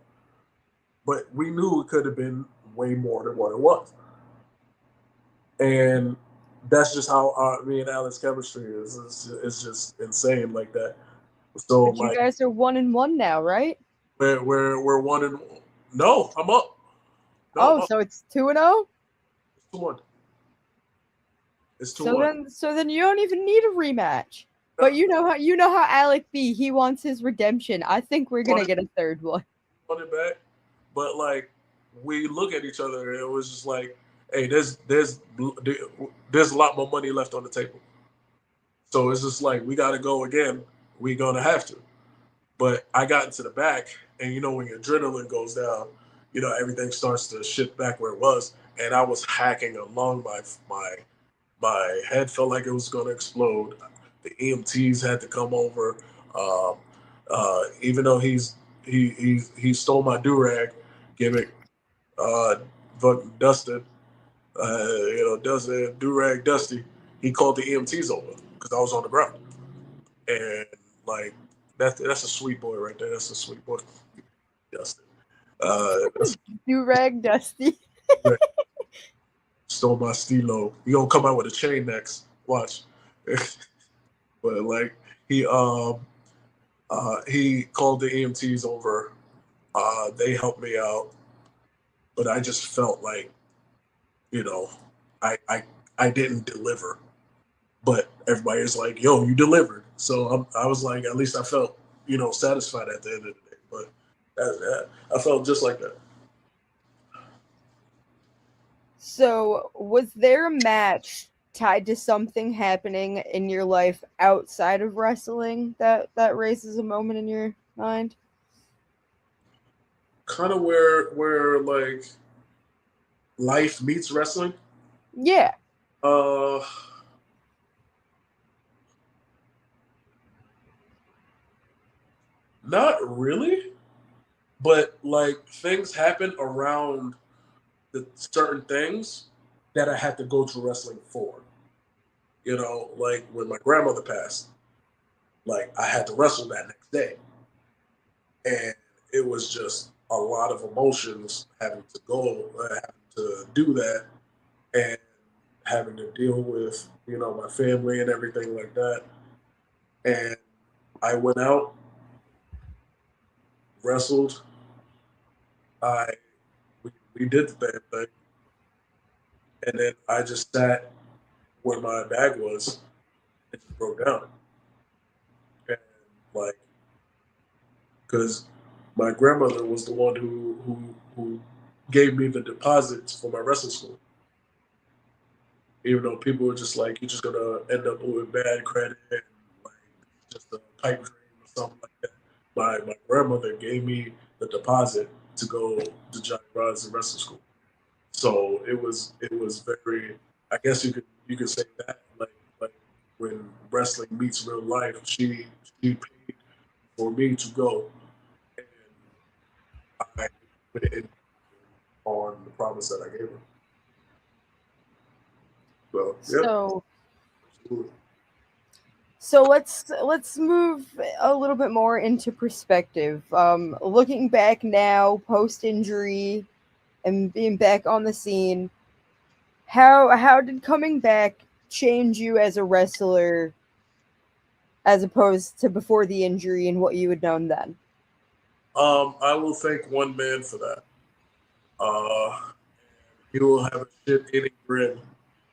But we knew it could have been way more than what it was. And that's just how me and Alec's chemistry is. It's just insane like that. So But you like guys are 1-1 now, right? we're one and no, I'm up. No, I'm Oh, up. so it's 2-0? It's 2-1. It's So 2-1. then you don't even need a rematch. But you know how Alec B, he wants his redemption. I think we're gonna get a third one. On it back. But like we look at each other and it was just like, hey, there's a lot more money left on the table. So it's just like we gotta go again. We gonna have to. But I got into the back, and you know when your adrenaline goes down, you know everything starts to shift back where it was, and I was hacking along my head felt like it was gonna explode. The EMTs had to come over, um, even though he stole my do rag gimmick, uh, but Dustin, Dustin do rag Dusty, he called the EMTs over because I was on the ground, and like that's a sweet boy right there. That's a sweet boy, Dustin. That's Do rag Dusty. right. Stole my stilo. He gonna come out with a chain next. Watch. But like he called the EMTs over. They helped me out, but I just felt like you know I I I didn't deliver. But everybody is like, "Yo, you delivered." So I was like, at least I felt satisfied at the end of the day. But I felt just like that. So was there a match tied to something happening in your life outside of wrestling that raises a moment in your mind? Kind of where like life meets wrestling. Yeah. Uh, Not really, but like things happen around the certain things that I had to go to wrestling for. Like when my grandmother passed, like I had to wrestle that next day, and it was just a lot of emotions having to go, having to do that, and having to deal with my family and everything like that. And I went out, wrestled. I we did the damn thing, and then I just sat where my bag was and just broke down. And like, because my grandmother was the one who gave me the deposits for my wrestling school. Even though people were just like, you're just gonna end up with bad credit and like just a pipe dream or something like that. My grandmother gave me the deposit to go to Johnny Rod's wrestling school. So it was very. I guess you could say that like when wrestling meets real life, she paid for me to go, and I put it on the promise that I gave her. So yeah, So absolutely. so let's move a little bit more into perspective. Looking back now, post injury and being back on the scene, how did coming back change you as a wrestler as opposed to before the injury and what you had known then? I will thank one man for that. Uh, he will have a shit eating grin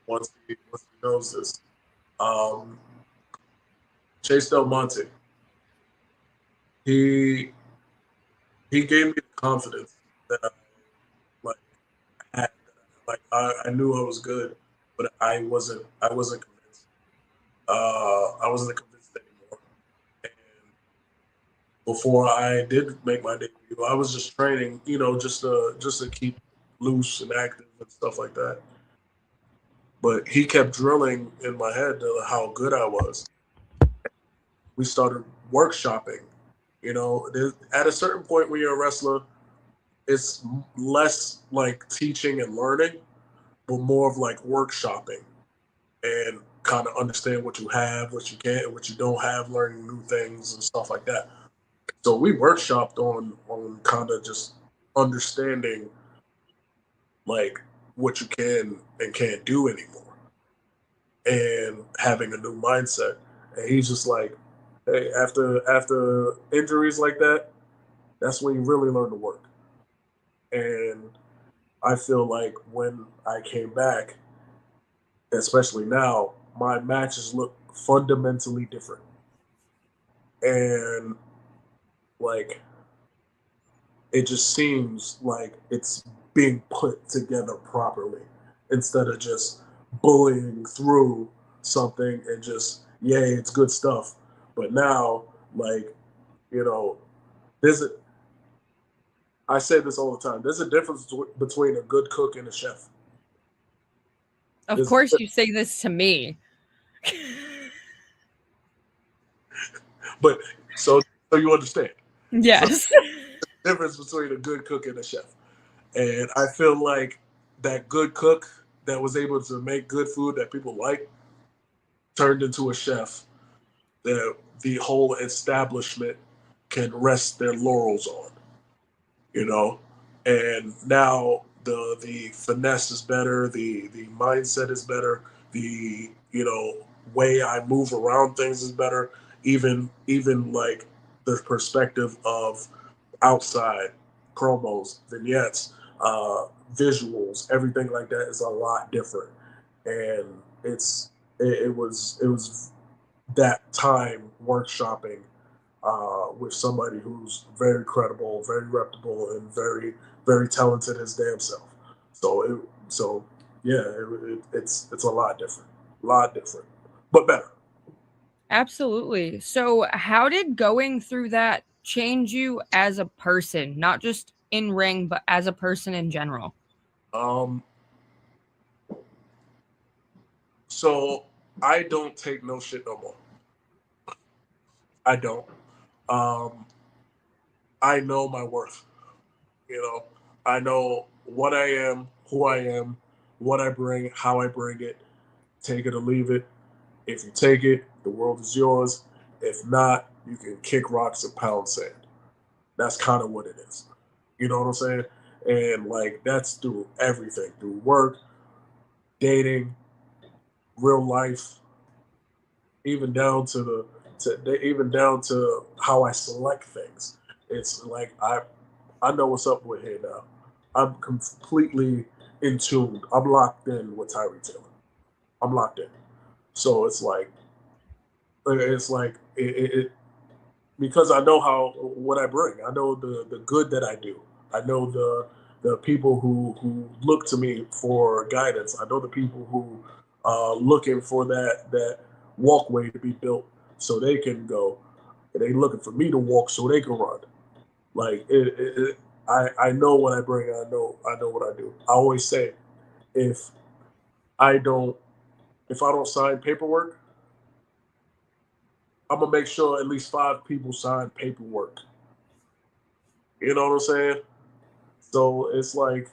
once he knows this. Um, Chase Del Monte. He he gave me the confidence that I like had. Like I knew I was good, but I wasn't convinced. I wasn't convinced anymore. And before I did make my debut, I was just training, just to keep loose and active and stuff like that. But he kept drilling in my head how good I was. we started workshopping. At a certain point when you're a wrestler, it's less like teaching and learning, but more of like workshopping and kind of understand what you have, what you can't, what you don't have, learning new things and stuff like that. So we workshopped on kind of just understanding like what you can and can't do anymore, and having a new mindset. And he's just like, hey, after injuries like that, that's when you really learn to work. And I feel like when I came back, especially now, my matches look fundamentally different. And like it just seems like it's being put together properly instead of just bullying through something and just, yay, it's good stuff. But now, like, you know, there's a, I say this all the time, there's a difference between a good cook and a chef. Of There's, course, you say this to me. but so you understand. So Yes. the difference between a good cook and a chef. And I feel like that good cook that was able to make good food that people like turned into a chef that the whole establishment can rest their laurels on, you know? And now the finesse is better, the mindset is better, the way I move around things is better, even like the perspective of outside promos, vignettes, visuals, everything like that is a lot different. And it was that time workshopping with somebody who's very credible, very reputable, and very talented his damn self. So yeah, it's a lot different, but better. Absolutely. So, how did going through that change you as a person, not just in ring, but as a person in general? Um, so I don't take no shit no more. I don't. Um, I know my worth. You know, I know what I am, who I am, what I bring, how I bring it. Take it or leave it. If you take it, the world is yours. If not, you can kick rocks and pound sand. That's kind of what it is. You know what I'm saying? And like that's through everything, through work, dating, real life, even down to even down to how I select things. It's like I know what's up with here now. I'm completely in tune. I'm locked in with Tyree Taylor. I'm locked in. So it's like it because I know how what I bring. I know the good that I do. I know the people who look to me for guidance. I know the people who looking for that walkway to be built so they can go. And they looking for me to walk so they can run. Like I know what I bring. I know what I do. I always say if I don't if I don't sign paperwork, I'm gonna make sure at least 5 people sign paperwork. You know what I'm saying? So it's That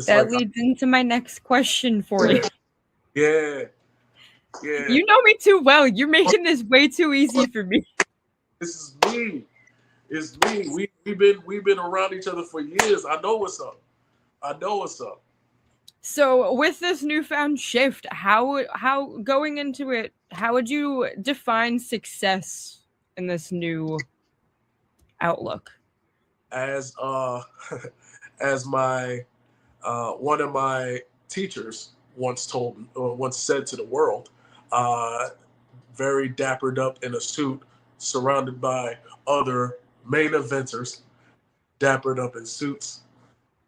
like leads into my next question for you. yeah, yeah. You know me too well. You're making this way too easy for me. This is me. It's me. We've been around each other for years. I know what's up. I know what's up. So, with this newfound shift, how going into it, how would you define success in this new outlook? As as my one of my teachers once said to the world, uh, very dappered up in a suit, surrounded by other main eventers, dappered up in suits.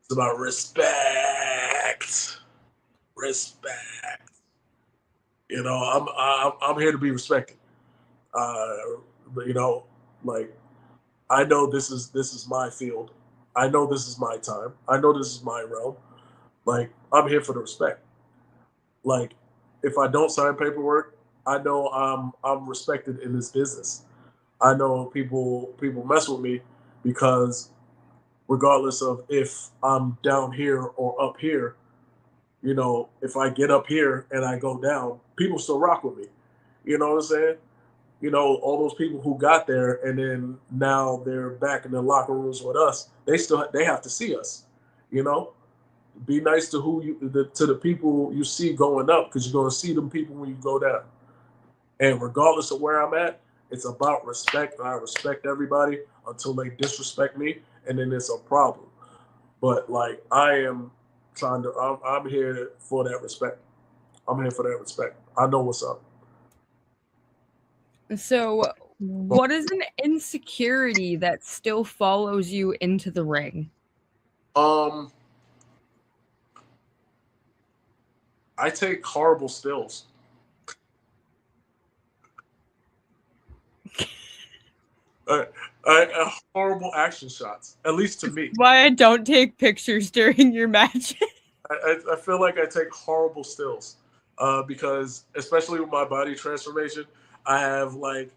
It's about respect, respect. I'm here to be respected. Uh, but, like I know this is my field. I know this is my time. I know this is my realm. Like I'm here for the respect. Like if I don't sign paperwork, I know I'm respected in this business. I know people mess with me because regardless of if I'm down here or up here, you know, if I get up here and I go down, people still rock with me. You know what I'm saying? You know, all those people who got there and then now they're back in the locker rooms with us. They have to see us. You know, be nice to to the people you see going up because you're gonna see them people when you go down. And regardless of where I'm at, it's about respect. I respect everybody until they disrespect me, and then it's a problem. But like I am I'm here for that respect. I'm here for that respect. I know what's up. So, what is an insecurity that still follows you into the ring? Um, I take horrible stills. Uh, Horrible action shots, at least to me. Why I don't take pictures during your match? I feel like I take horrible stills because, especially with my body transformation, I have like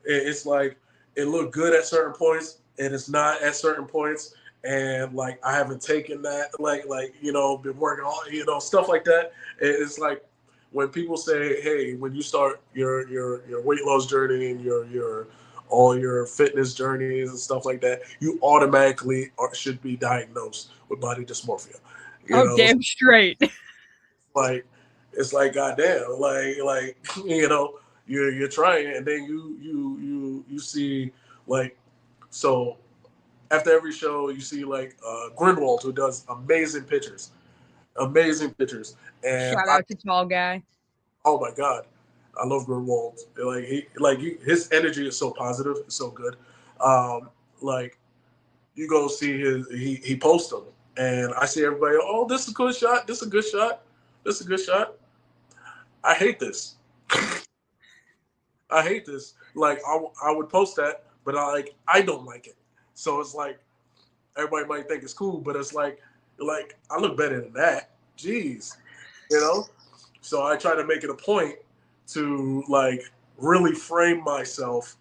it's like it looked good at certain points and it's not at certain points, and like I haven't taken that like you know been working on you know stuff like that. It's like when people say, "Hey, when you start your weight loss journey and your all your fitness journeys and stuff like that, you automatically should be diagnosed with body dysmorphia." You Oh, know, damn straight. like it's like goddamn, like you know, you're trying, and then you see like so after every show you see like Grinwald who does amazing pictures, and Shout out to tall guy. oh my god, I love Grinwald. His energy is so positive, it's so good. Like you go see he posts them, and I see everybody. Oh, this is a good shot. This is a good shot. This is a good shot. I hate this. I hate this. Like I would post that, but I don't like it. So it's like everybody might think it's cool, but it's like I look better than that. Jeez, you know. So I try to make it a point to like really frame myself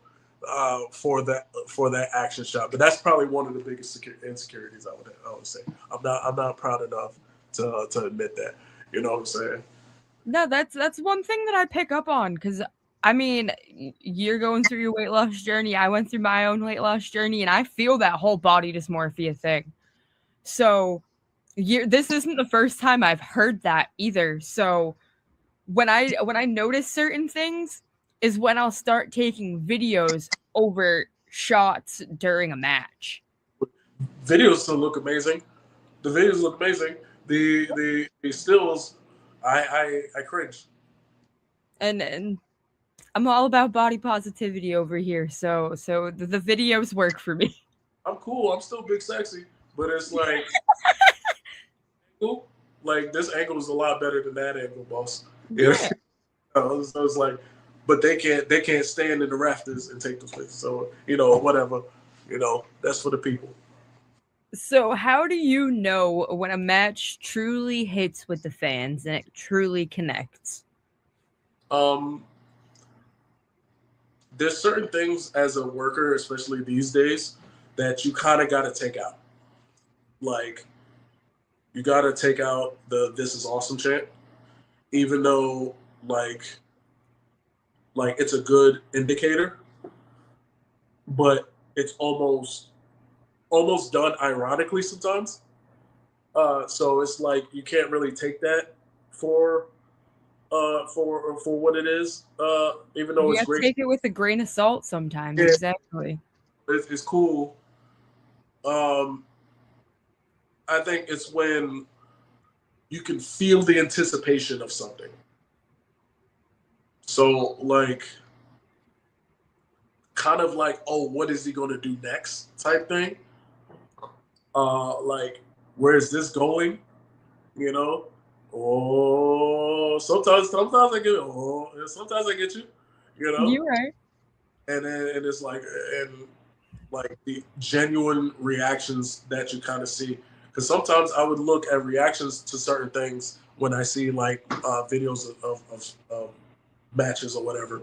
for that action shot. But that's probably one of the biggest insecurities I would say. I'm not proud enough to admit that. You know what I'm saying? No, that's one thing that I pick up on because I mean, you're going through your weight loss journey. I went through my own weight loss journey, and I feel that whole body dysmorphia thing. So, this isn't the first time I've heard that either. So, when I notice certain things, is when I'll start taking videos over shots during a match. Videos still look amazing. The videos look amazing. The stills, I cringe. And I'm all about body positivity over here. So the videos work for me. I'm cool. I'm still big sexy, but it's like, cool. Like this angle is a lot better than that angle, boss. Yeah. Yeah. So it's like, but they can't stand in the rafters and take those pictures. So you know whatever, you know that's for the people. So how do you know when a match truly hits with the fans and it truly connects? Um, there's certain things as a worker, especially these days, that you kind of got to take out. Like you got to take out the "This is awesome" chant, even though like it's a good indicator, but it's almost done ironically sometimes. So it's like you can't really take that for for what it is. Even though You it's have to great, take it with a grain of salt sometimes. yeah, Exactly. it's cool. Um, I think it's when you can feel the anticipation of something. So like kind of like, oh, what is he gonna do next type thing. Like where is this going? You know? Oh, sometimes I get oh, and sometimes I get you, you know, You're right. and then and it's like the genuine reactions that you kind of see. Because sometimes I would look at reactions to certain things when I see like videos of matches or whatever,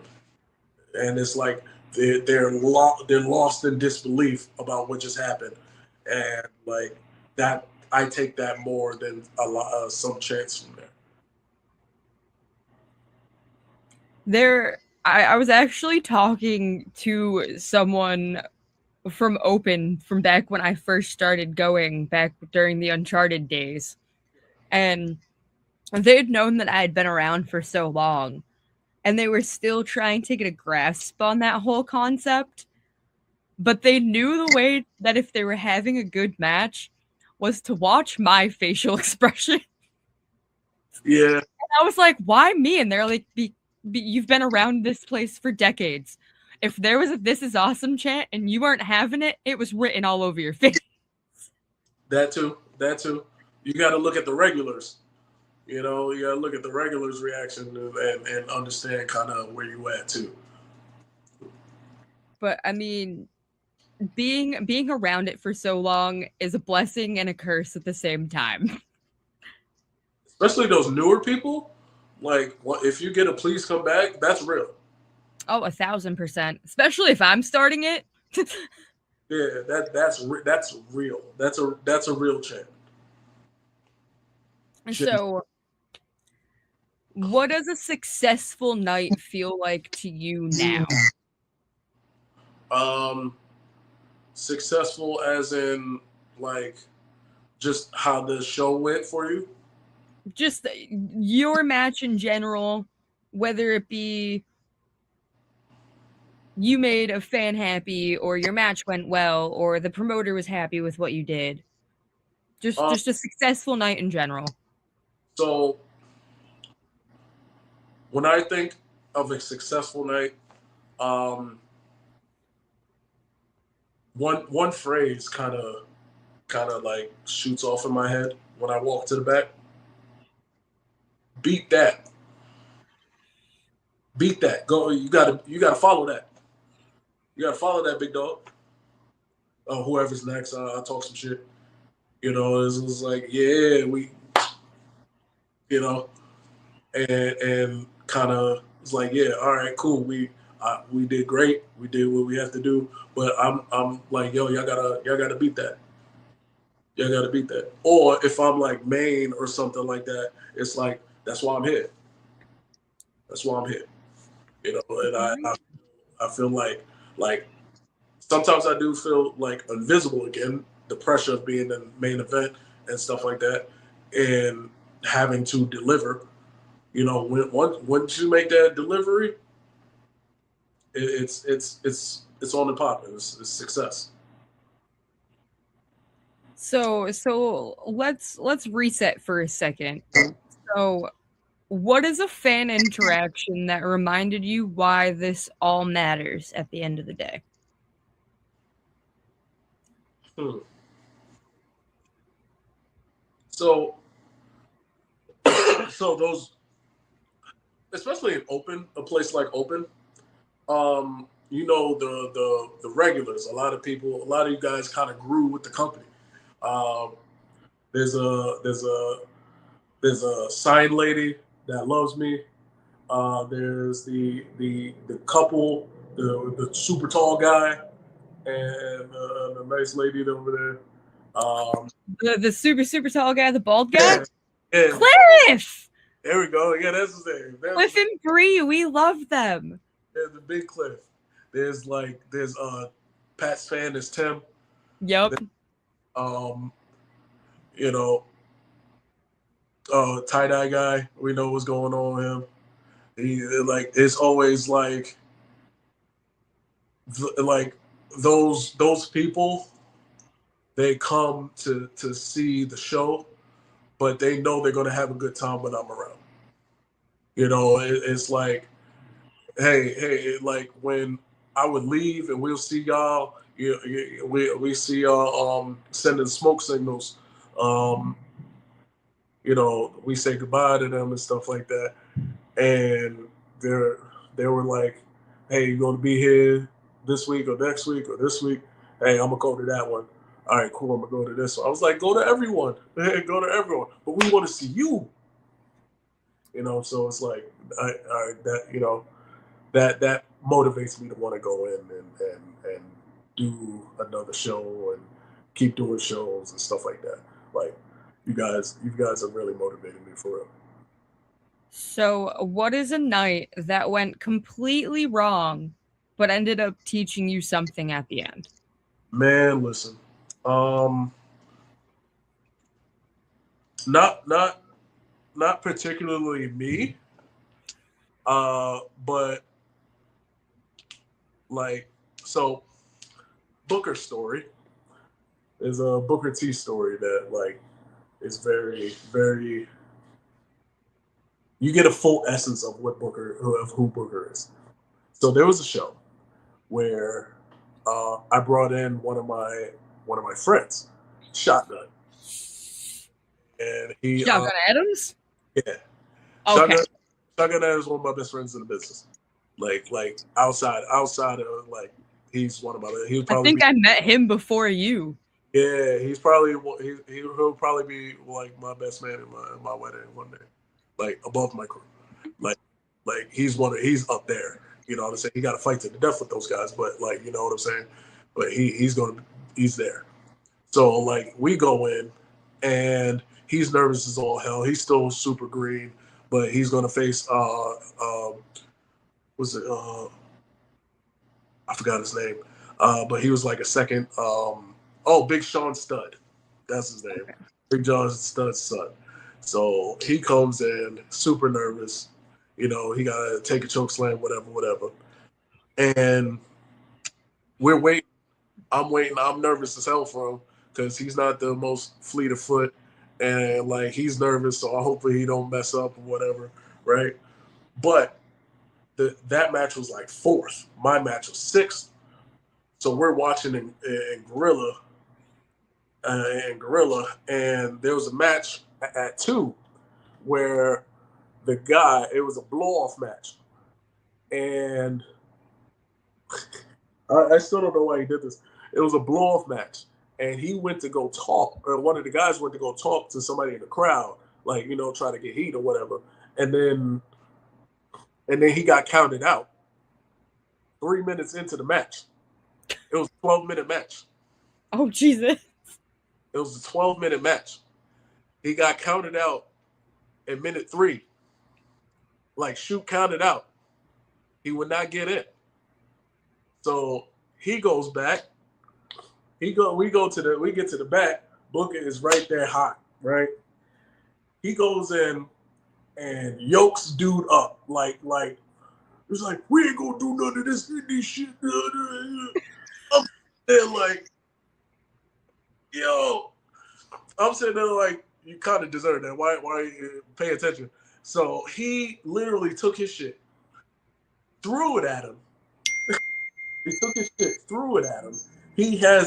and it's like they're lost in disbelief about what just happened, and like that, I take that more than a lot some chants from there. I was actually talking to someone from Open from back when I first started going back during the Uncharted days. And they had known that I had been around for so long, and they were still trying to get a grasp on that whole concept. But they knew the way that if they were having a good match was to watch my facial expression. Yeah. And I was like, why me? And they're like, you've been around this place for decades. If there was a "This is awesome" chant and you weren't having it, it was written all over your face. That too. You got to look at the regulars. You know, you got to look at the regulars' reaction and understand kind of where you at too. But I mean, being around it for so long is a blessing and a curse at the same time. Especially those newer people. Like, if you get a "please come back," that's real. Oh, 1,000%. Especially if I'm starting it. Yeah, that's real. That's a real chant. So, what does a successful night feel like to you now? Successful as in like just how the show went for you. Just your match in general, whether it be you made a fan happy or your match went well or the promoter was happy with what you did. Just a successful night in general. So when I think of a successful night, one phrase kind of like shoots off in my head when I walk to the back. Beat that. Beat that. Go. You gotta follow that. You gotta follow that, big dog. Whoever's next, I'll talk some shit. You know, it was like, yeah, you know, and kind of it's like, yeah, all right, cool. We did great. We did what we have to do. But I'm like, yo, y'all gotta beat that. Y'all gotta beat that. Or if I'm like Maine or something like that, it's like that's why I'm here. That's why I'm here. You know, and I feel like sometimes I do feel like invisible again, the pressure of being in the main event and stuff like that, and having to deliver. You know, once you make that delivery, it's on the pop. It's success. So let's reset for a second. So, what is a fan interaction that reminded you why this all matters at the end of the day? So so those, especially in a place like Open, you know, the regulars. A lot of you guys kind of grew with the company. Um, there's a sign lady that loves me. There's the couple, the super tall guy, and the nice lady over there. The super tall guy, the bald guy, yeah. Cliff. There we go. Yeah, that's his name. Cliff and Bree, we love them. There's the big Cliff. There's Pat's fan is Tim. Yep. You know, tie dye guy. We know what's going on with him. It's always like those people. They come to see the show, but they know they're gonna have a good time when I'm around. You know, it's like, hey, like when I would leave and we'll see y'all. We see y'all sending smoke signals. You know, we say goodbye to them and stuff like that. And they were like, hey, you gonna be here this week or next week or this week? Hey, I'm gonna go to that one. All right, cool. I'm gonna go to this one. I was like, go to everyone. Go to everyone. But we want to see you. So it's like that motivates me to want to go in and do another show and keep doing shows and stuff like that. Like you guys are really motivating me for real. So, what is a night that went completely wrong, but ended up teaching you something at the end? Man, listen, um, not not particularly me, but like so Booker's story is a Booker T story that like is very very. You get a full essence of who Booker is. So there was a show where I brought in one of my friends, Shotgun, and he Shotgun Adams? yeah, Okay. Shotgun is one of my best friends in the business. Like outside of like he's one of my he would I probably think be I met him before you. yeah he's probably he'll probably be like my best man in my wedding one day, like above my crew, like he's up there. You know what I'm saying? He got to fight to the death with those guys, but like you know what I'm saying. But he's there. So like we go in, and he's nervous as all hell. He's still super green, but he's gonna face was it I forgot his name, but he was like a second. Big Sean Stud, that's his name. Okay. Big John Stud's son. So he comes in super nervous. He gotta take a choke slam, whatever. And we're waiting. I'm waiting. I'm nervous as hell for him because he's not the most fleet of foot, and like he's nervous. So hopefully he don't mess up or whatever, right? But that match was like fourth. My match was sixth. So we're watching in Gorilla, and there was a match at two where it was a blow off match, and I still don't know why he did this. It was a blow off match, and he went to go talk, or one of the guys went to go talk to somebody in the crowd, like try to get heat or whatever, and then he got counted out 3 minutes into the match. It was a 12-minute match. Oh, Jesus. It was a 12-minute match. He got counted out at minute three. Like shoot counted out. He would not get in. So he goes back. We get to the back. Booker is right there hot, right? He goes in and yokes dude up. Like it's like, we ain't gonna do none of this shit. I'm there like, yo, I'm sitting there like, you kind of deserve that. Why you pay attention? So he literally took his shit, threw it at him. He took his shit, threw it at him. He had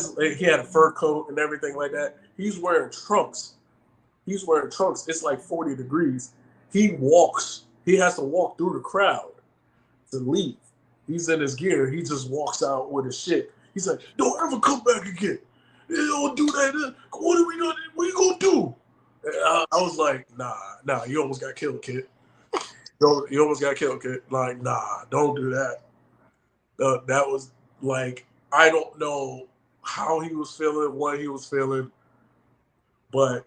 a fur coat and everything like that. He's wearing trunks. It's like 40 degrees. He walks. He has to walk through the crowd to leave. He's in his gear. He just walks out with his shit. He's like, don't ever come back again. You don't do that. What are we gonna? What are you gonna do? I was like, nah. You almost got killed, kid. You almost got killed, kid. Like, nah, don't do that. That was like, I don't know how he was feeling, what he was feeling, but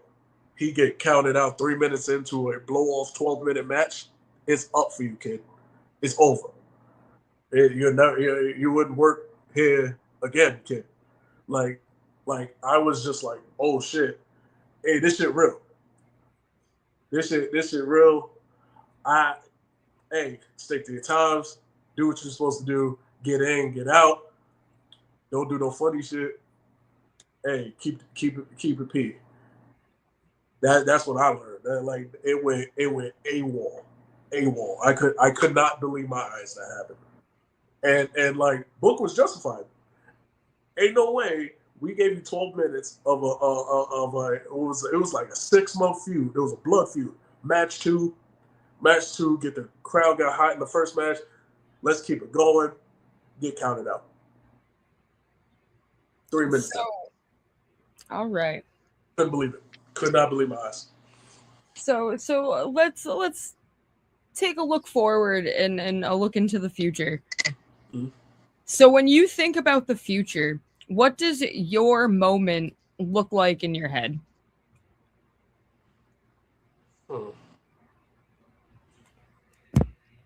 he get counted out 3 minutes into a blow off 12-minute match. It's up for you, kid. It's over. You wouldn't work here again, kid. Like, I was just like, oh shit, hey, this shit real. This shit real. Hey, stick to your times. Do what you're supposed to do. Get in, get out. Don't do no funny shit. Hey, keep it P. That's what I learned. Like it went AWOL. I could not believe my eyes that happened. And like Book was justified. Ain't no way we gave you 12 minutes of it was like a 6-month feud. It was a blood feud. Match two, get the crowd got hot in the first match. Let's keep it going. Get counted out. 3 minutes. All right. Couldn't believe it. Could not believe my eyes. So let's take a look forward and a look into the future. Mm-hmm. So when you think about the future, what does your moment look like in your head? Hmm.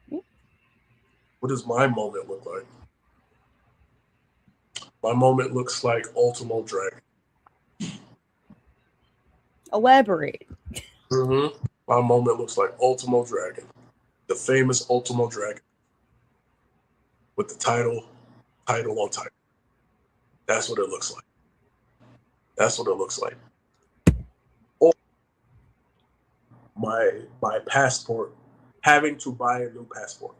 What does my moment look like? My moment looks like Ultimo Dragon. Elaborate. Mm-hmm. My moment looks like Ultimo Dragon, the famous Ultimo Dragon, with the title on title. That's what it looks like. That's what it looks like. Or my passport, having to buy a new passport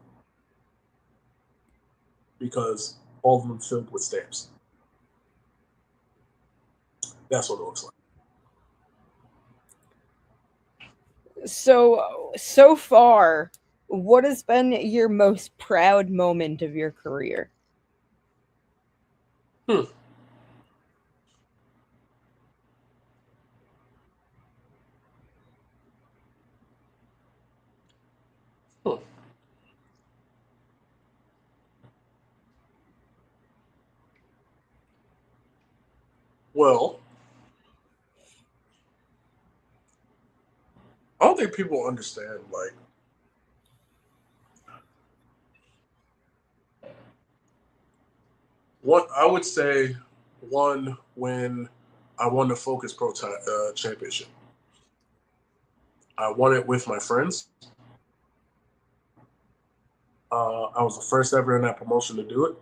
because all of them filled with stamps. That's what it looks like. So far, what has been your most proud moment of your career? Hmm. Hmm. Well, I don't think people understand like what I would say. One, when I won the Focus Pro championship, I won it with my friends. I was the first ever in that promotion to do it,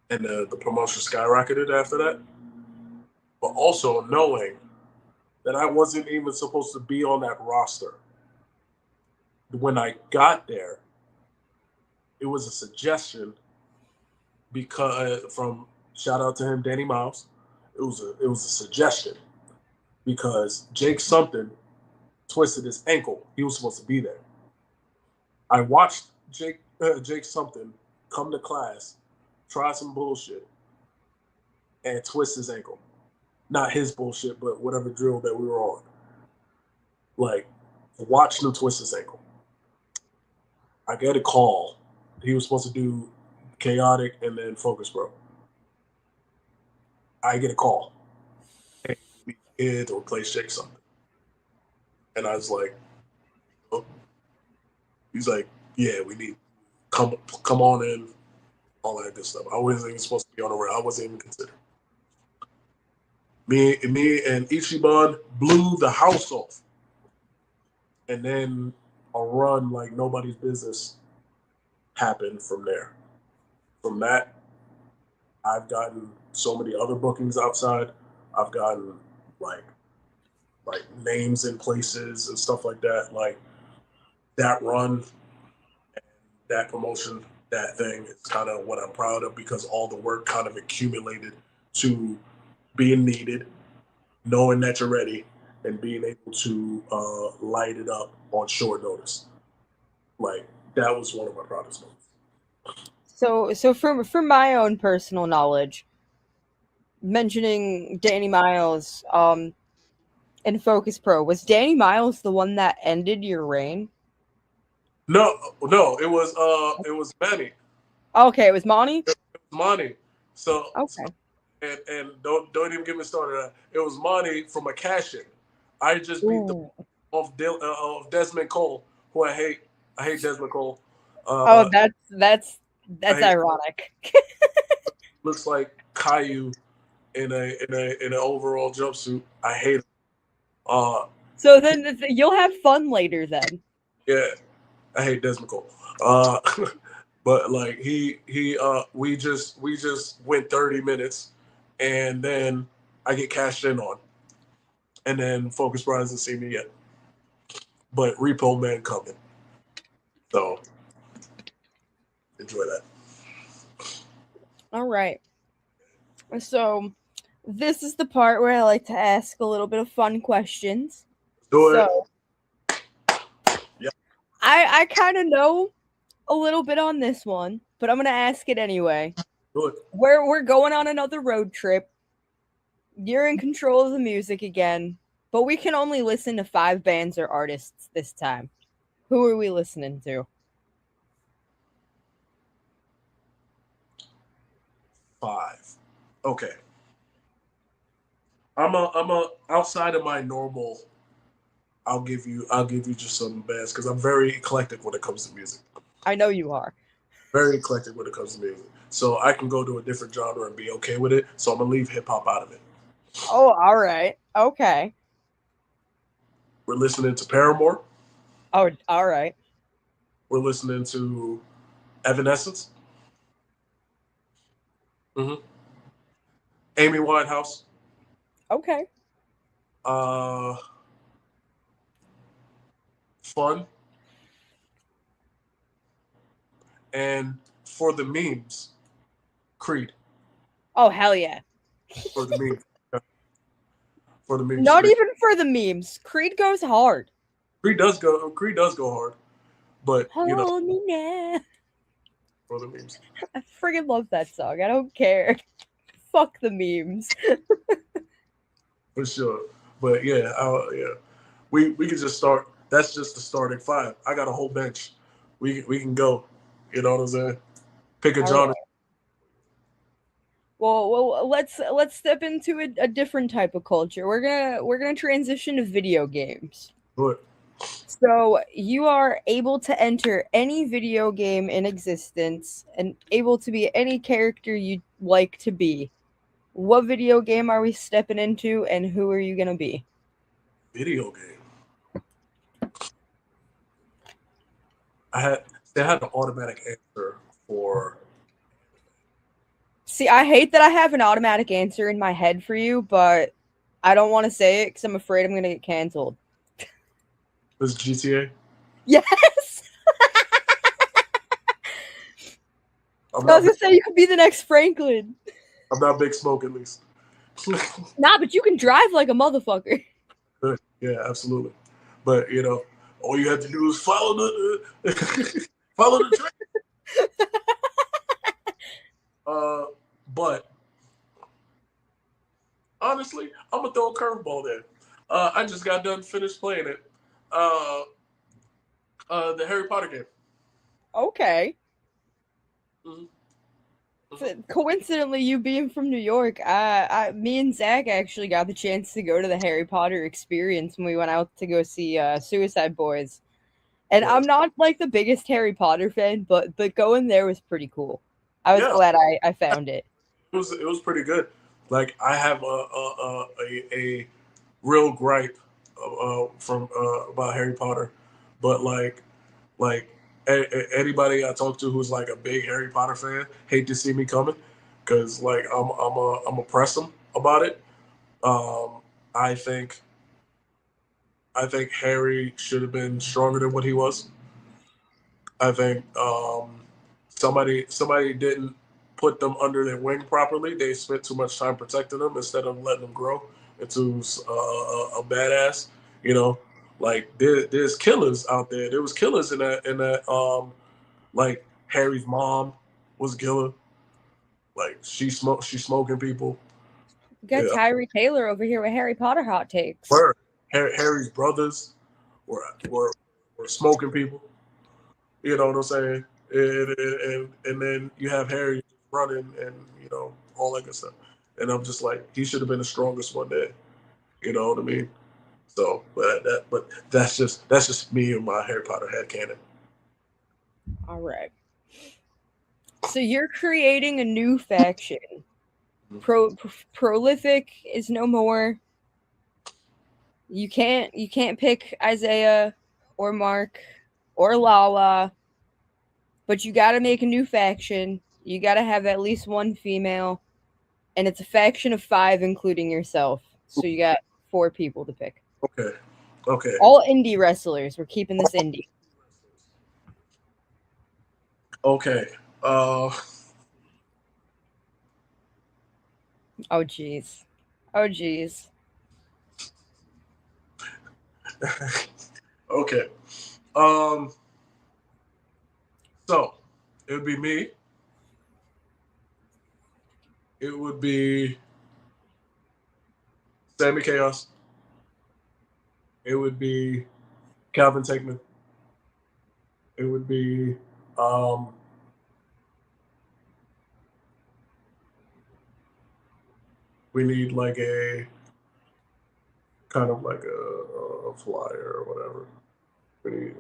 and the promotion skyrocketed after that. But also knowing that I wasn't even supposed to be on that roster. When I got there, it was a suggestion because from shout out to him, Danny Miles. It was a suggestion because Jake something twisted his ankle. He was supposed to be there. I watched Jake something come to class, try some bullshit, and twist his ankle. Not his bullshit, but whatever drill that we were on. Like, watch him twist his ankle. I get a call. He was supposed to do chaotic and then focus bro. I get a call. Hey, we need to replace Jake something. And I was like, oh. He's like, yeah, we need come on in, all that good stuff. I wasn't even supposed to be on the round. I wasn't even considered. Me and Ichiban blew the house off. And then a run like nobody's business happened from there. From that, I've gotten so many other bookings outside. I've gotten like names in places and stuff like that. Like that run and that promotion, that thing is kind of what I'm proud of because all the work kind of accumulated to being needed, knowing that you're ready, and being able to light it up on short notice. Like that was one of my proudest moments. So from my own personal knowledge, mentioning Danny Miles, in Focus Pro, was Danny Miles the one that ended your reign? No, no, it was Manny. Okay, it was Monty. It was Monty. So Okay. and don't even get me started. It was Monty from a cash in. I just beat the Ooh. of Desmond Cole, who I hate. I hate Desmond Cole. Oh, Uh, I that's hate. ironic. Looks like Caillou in an overall jumpsuit. I hate him. Uh, So then you'll have fun later then. yeah, I hate Desmond Cole. Uh, but like we just went 30 minutes, and then I get cashed in on, and then Focus Bar hasn't seen me yet. But Repo Man coming, so enjoy that. All right. So this is the part where I like to ask a little bit of fun questions. Do it. So Yeah. I kind of know a little bit on this one, but I'm gonna ask it anyway. Do it. We're going on another road trip. You're in control of the music again, but we can only listen to 5 bands or artists this time. Who are we listening to? 5. Okay. I'm a outside of my normal. I'll give you just some bands because I'm very eclectic when it comes to music. I know you are. Very eclectic when it comes to music. So I can go to a different genre and be okay with it. So I'm gonna leave hip hop out of it. Oh, all right. Okay. We're listening to Paramore. Oh, all right. We're listening to Evanescence. Mm-hmm. Amy Winehouse. Okay. Uh, Fun. And for the memes, Creed. Oh, hell yeah. For the memes. For the memes, Not Creed. even for the memes. Creed goes hard. Creed does go. Creed does go hard, but you know, Hold me now. for the memes, I friggin' love that song. I don't care. Fuck the memes. for sure. But yeah, yeah, we can just start. That's just the starting 5. I got a whole bench. We can go. You know what I'm saying? Pick a All right. genre. Well, let's step into a different type of culture. We're gonna transition to video games. Do it. So you are able to enter any video game in existence and able to be any character you'd like to be. What video game are we stepping into, and who are you gonna be? Video game. I had an automatic answer for. See, I hate that I have an automatic answer in my head for you, but I don't want to say it because I'm afraid I'm gonna get canceled. This GTA. Yes, I'm I was not. gonna say you could be the next Franklin. I'm not Big Smoke at least. Nah, but you can drive like a motherfucker. Good. Yeah, absolutely. But you know, all you have to do is follow the follow the train. Uh, but honestly, I'm gonna throw a curveball there. I just got done finished playing it. Uh, the Harry Potter game. Okay. Mm-hmm. Mm-hmm. So, coincidentally, you being from New York, me and Zach actually got the chance to go to the Harry Potter experience when we went out to go see Suicide Boys. And Yeah, I'm not like the biggest Harry Potter fan, but going there was pretty cool. I was yeah. glad I found it. It was pretty good. Like I have a real gripe from about Harry Potter, but like anybody I talk to who's like a big Harry Potter fan hate to see me coming because like I'm a press them about it. Um, I think I think Harry should have been stronger than what he was. I think somebody didn't put them under their wing properly. They spent too much time protecting them instead of letting them grow into a badass. You know, like there's killers out there. There was killers in that like Harry's mom was a killer. Like she's smoking people. We got Yeah, Tyree Taylor over here with Harry Potter hot takes. her Harry's brothers were were were smoking people. You know what I'm saying? And then you have Harry running and you know all that good stuff. And I'm just like, he should have been the strongest one there. You know what I mean? So, but that's just me and my Harry Potter head canon. All right. So you're creating a new faction. Prolific is no more. You can't pick Isaiah or Mark or Lala, but you got to make a new faction. You got to have at least one female, and it's a faction of 5 including yourself. So you got 4 people to pick. Okay, okay, All indie wrestlers. We're keeping this indie. okay. Uh, Oh jeez. Oh jeez. okay. Um, so it would be me. It would be Sammy Chaos. It would be Calvin Takeman. it would be we need like a kind of like a flyer or whatever. We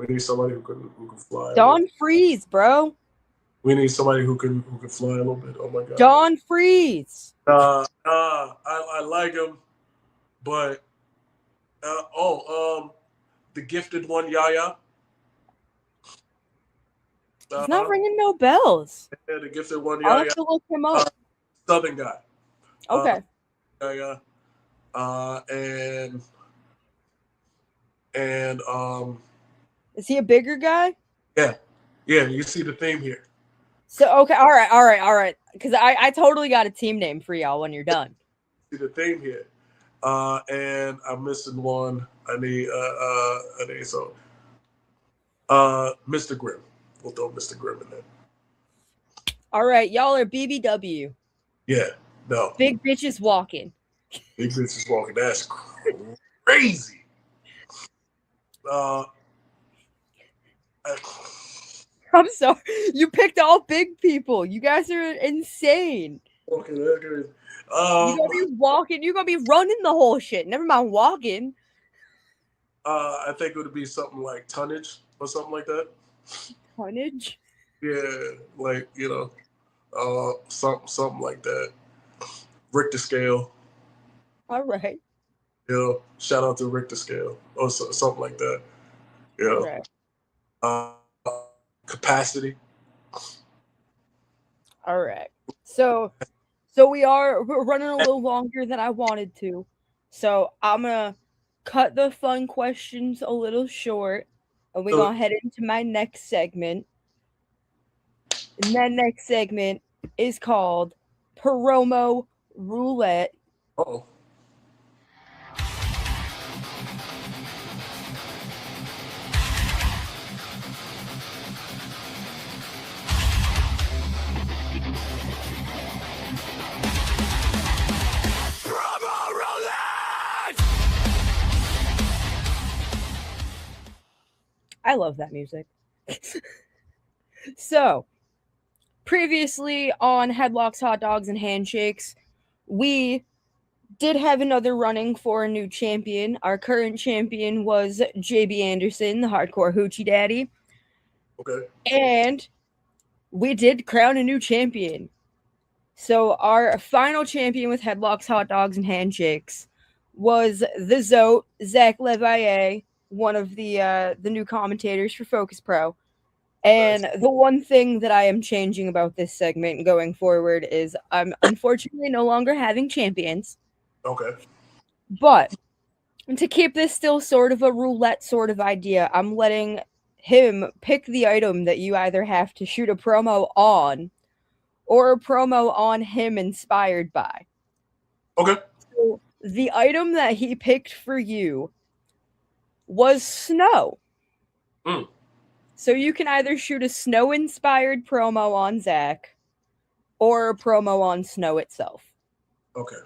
need somebody who can fly a little. Don Freeze, bro. We need somebody who can fly a little bit. Oh my god. Don Freeze. I like him, but the gifted one, Yaya. He's not ringing no bells. Yeah, the gifted one, I'll Yaya. have to look him up. Southern guy. Okay. Yaya. And Is he a bigger guy? yeah. You see the theme here. So okay, all right. Because I totally got a team name for y'all when you're done. See the theme here. And I'm missing one. I need Mr. Grimm. We'll throw Mr. Grimm in there. All right, y'all are BBW. Yeah, no. Big bitches walking. Big bitches walking. That's crazy. I'm sorry. You picked all big people. You guys are insane. Okay. You're gonna be walking. You're gonna be running the whole shit. Never mind walking. I think it would be something like tonnage or something like that. Tonnage? Yeah, like something like that. Richter scale. All right. Shout out to Richter scale or something like that. Right. Capacity. All right. So we're running a little longer than I wanted to. So I'm gonna cut the fun questions a little short, and we're gonna head into my next segment. And that next segment is called Promo Roulette. Oh. I love that music. So, previously on Headlocks, Hot Dogs, and Handshakes, we did have another running for a new champion. Our current champion was JB Anderson, the hardcore hoochie daddy. Okay. And we did crown a new champion. So our final champion with Headlocks, Hot Dogs, and Handshakes was the Zote, Zach Levaye, one of the new commentators for Focus Pro. And Nice. the one thing that I am changing about this segment going forward is I'm unfortunately no longer having champions. Okay. But to keep this still sort of a roulette sort of idea, I'm letting him pick the item that you either have to shoot a promo on or a promo on him inspired by. Okay. So the item that he picked for you was snow. Mm. So you can either shoot a snow-inspired promo on Zach or a promo on snow itself. Okay.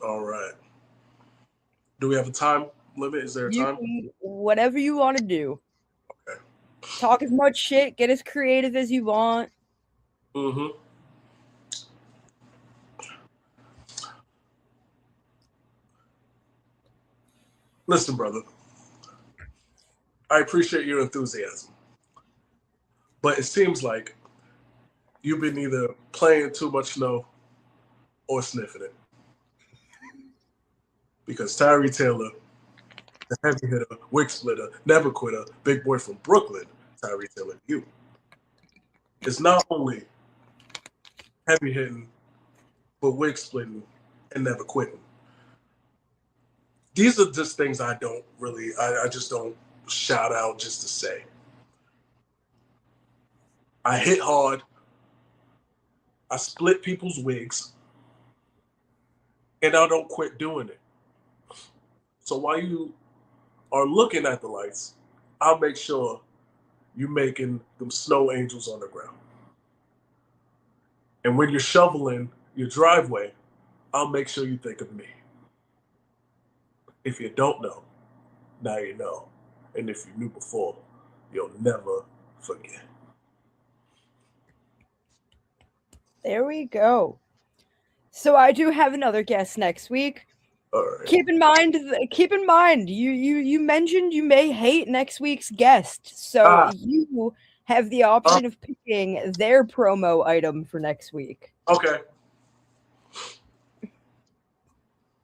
All right. Do we have a time limit? Is there a time? Whatever you want to do. Okay. Talk as much shit, get as creative as you want. Mm-hmm. Listen, brother. I appreciate your enthusiasm. But it seems like you've been either playing too much snow or sniffing it. Because Tyree Taylor, the heavy hitter, wig splitter, never quitter, big boy from Brooklyn, Tyree Taylor, you, is not only heavy hitting, but wig splitting and never quitting. These are just things I just don't shout out just to say. I hit hard. I split people's wigs. And I don't quit doing it. So while you are looking at the lights, I'll make sure you're making them snow angels on the ground. And when you're shoveling your driveway, I'll make sure you think of me. If you don't know, now you know. And if you knew before, you'll never forget. There we go. So I do have another guest next week. All right. Keep in mind, you mentioned you may hate next week's guest, so you have the option of picking their promo item for next week. Okay.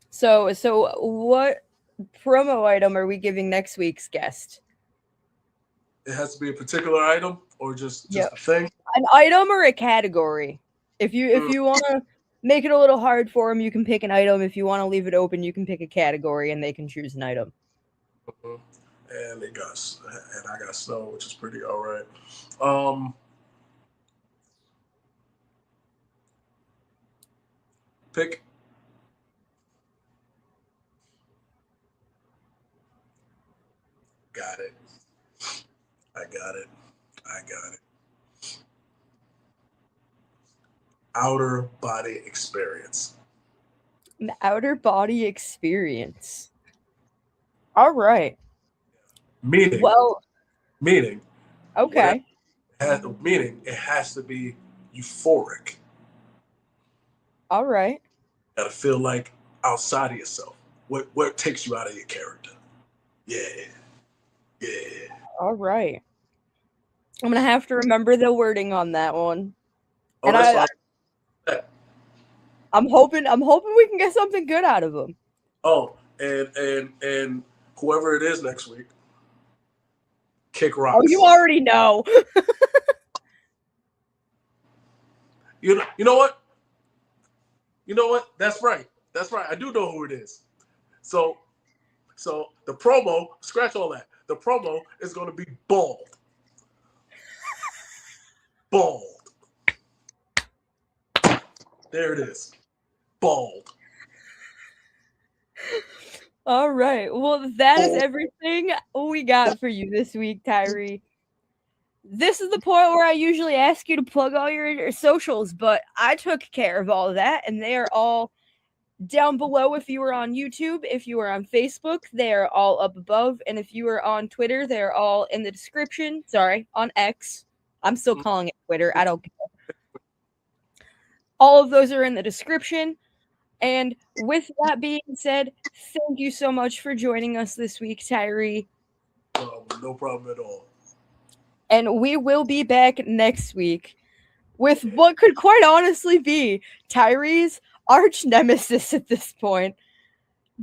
So what promo item are we giving next week's guest? It has to be a particular item or just a thing? An item or a category. If you want to make it a little hard for them, you can pick an item. If you want to leave it open, you can pick a category and they can choose an item. And I got snow, which is pretty all right. Pick. Got it. I got it. Outer body experience. An outer body experience. All right. Meaning. Okay. Meaning it has to be euphoric. All right. Gotta feel like outside of yourself. What takes you out of your character? Yeah. All right. I'm gonna have to remember the wording on that one. Oh, and that's fine. I'm hoping we can get something good out of them. Oh, and whoever it is next week, kick rocks. Oh, you already know. You know what? That's right. I do know who it is. So the promo, scratch all that. The promo is going to be bald. Bald. There it is. Bald. All right. Well, that is everything we got for you this week, Tyree. This is the point where I usually ask you to plug all your socials, but I took care of all of that, and they are all down below. If you are on YouTube, if you are on Facebook, they are all up above, and if you are on Twitter, they're all in the description. Sorry, on X. I'm still calling it Twitter. I don't care. All of those are in the description. And with that being said, thank you so much for joining us this week, Tyree. No problem at all. And we will be back next week with what could quite honestly be Tyree's arch nemesis at this point,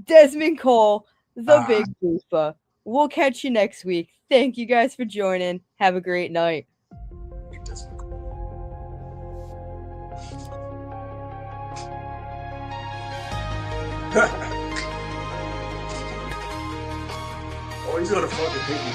Desmond Cole, the Big Boofa. We'll catch you next week. Thank you guys for joining. Have a great night. Oh, he's gonna fucking hit me.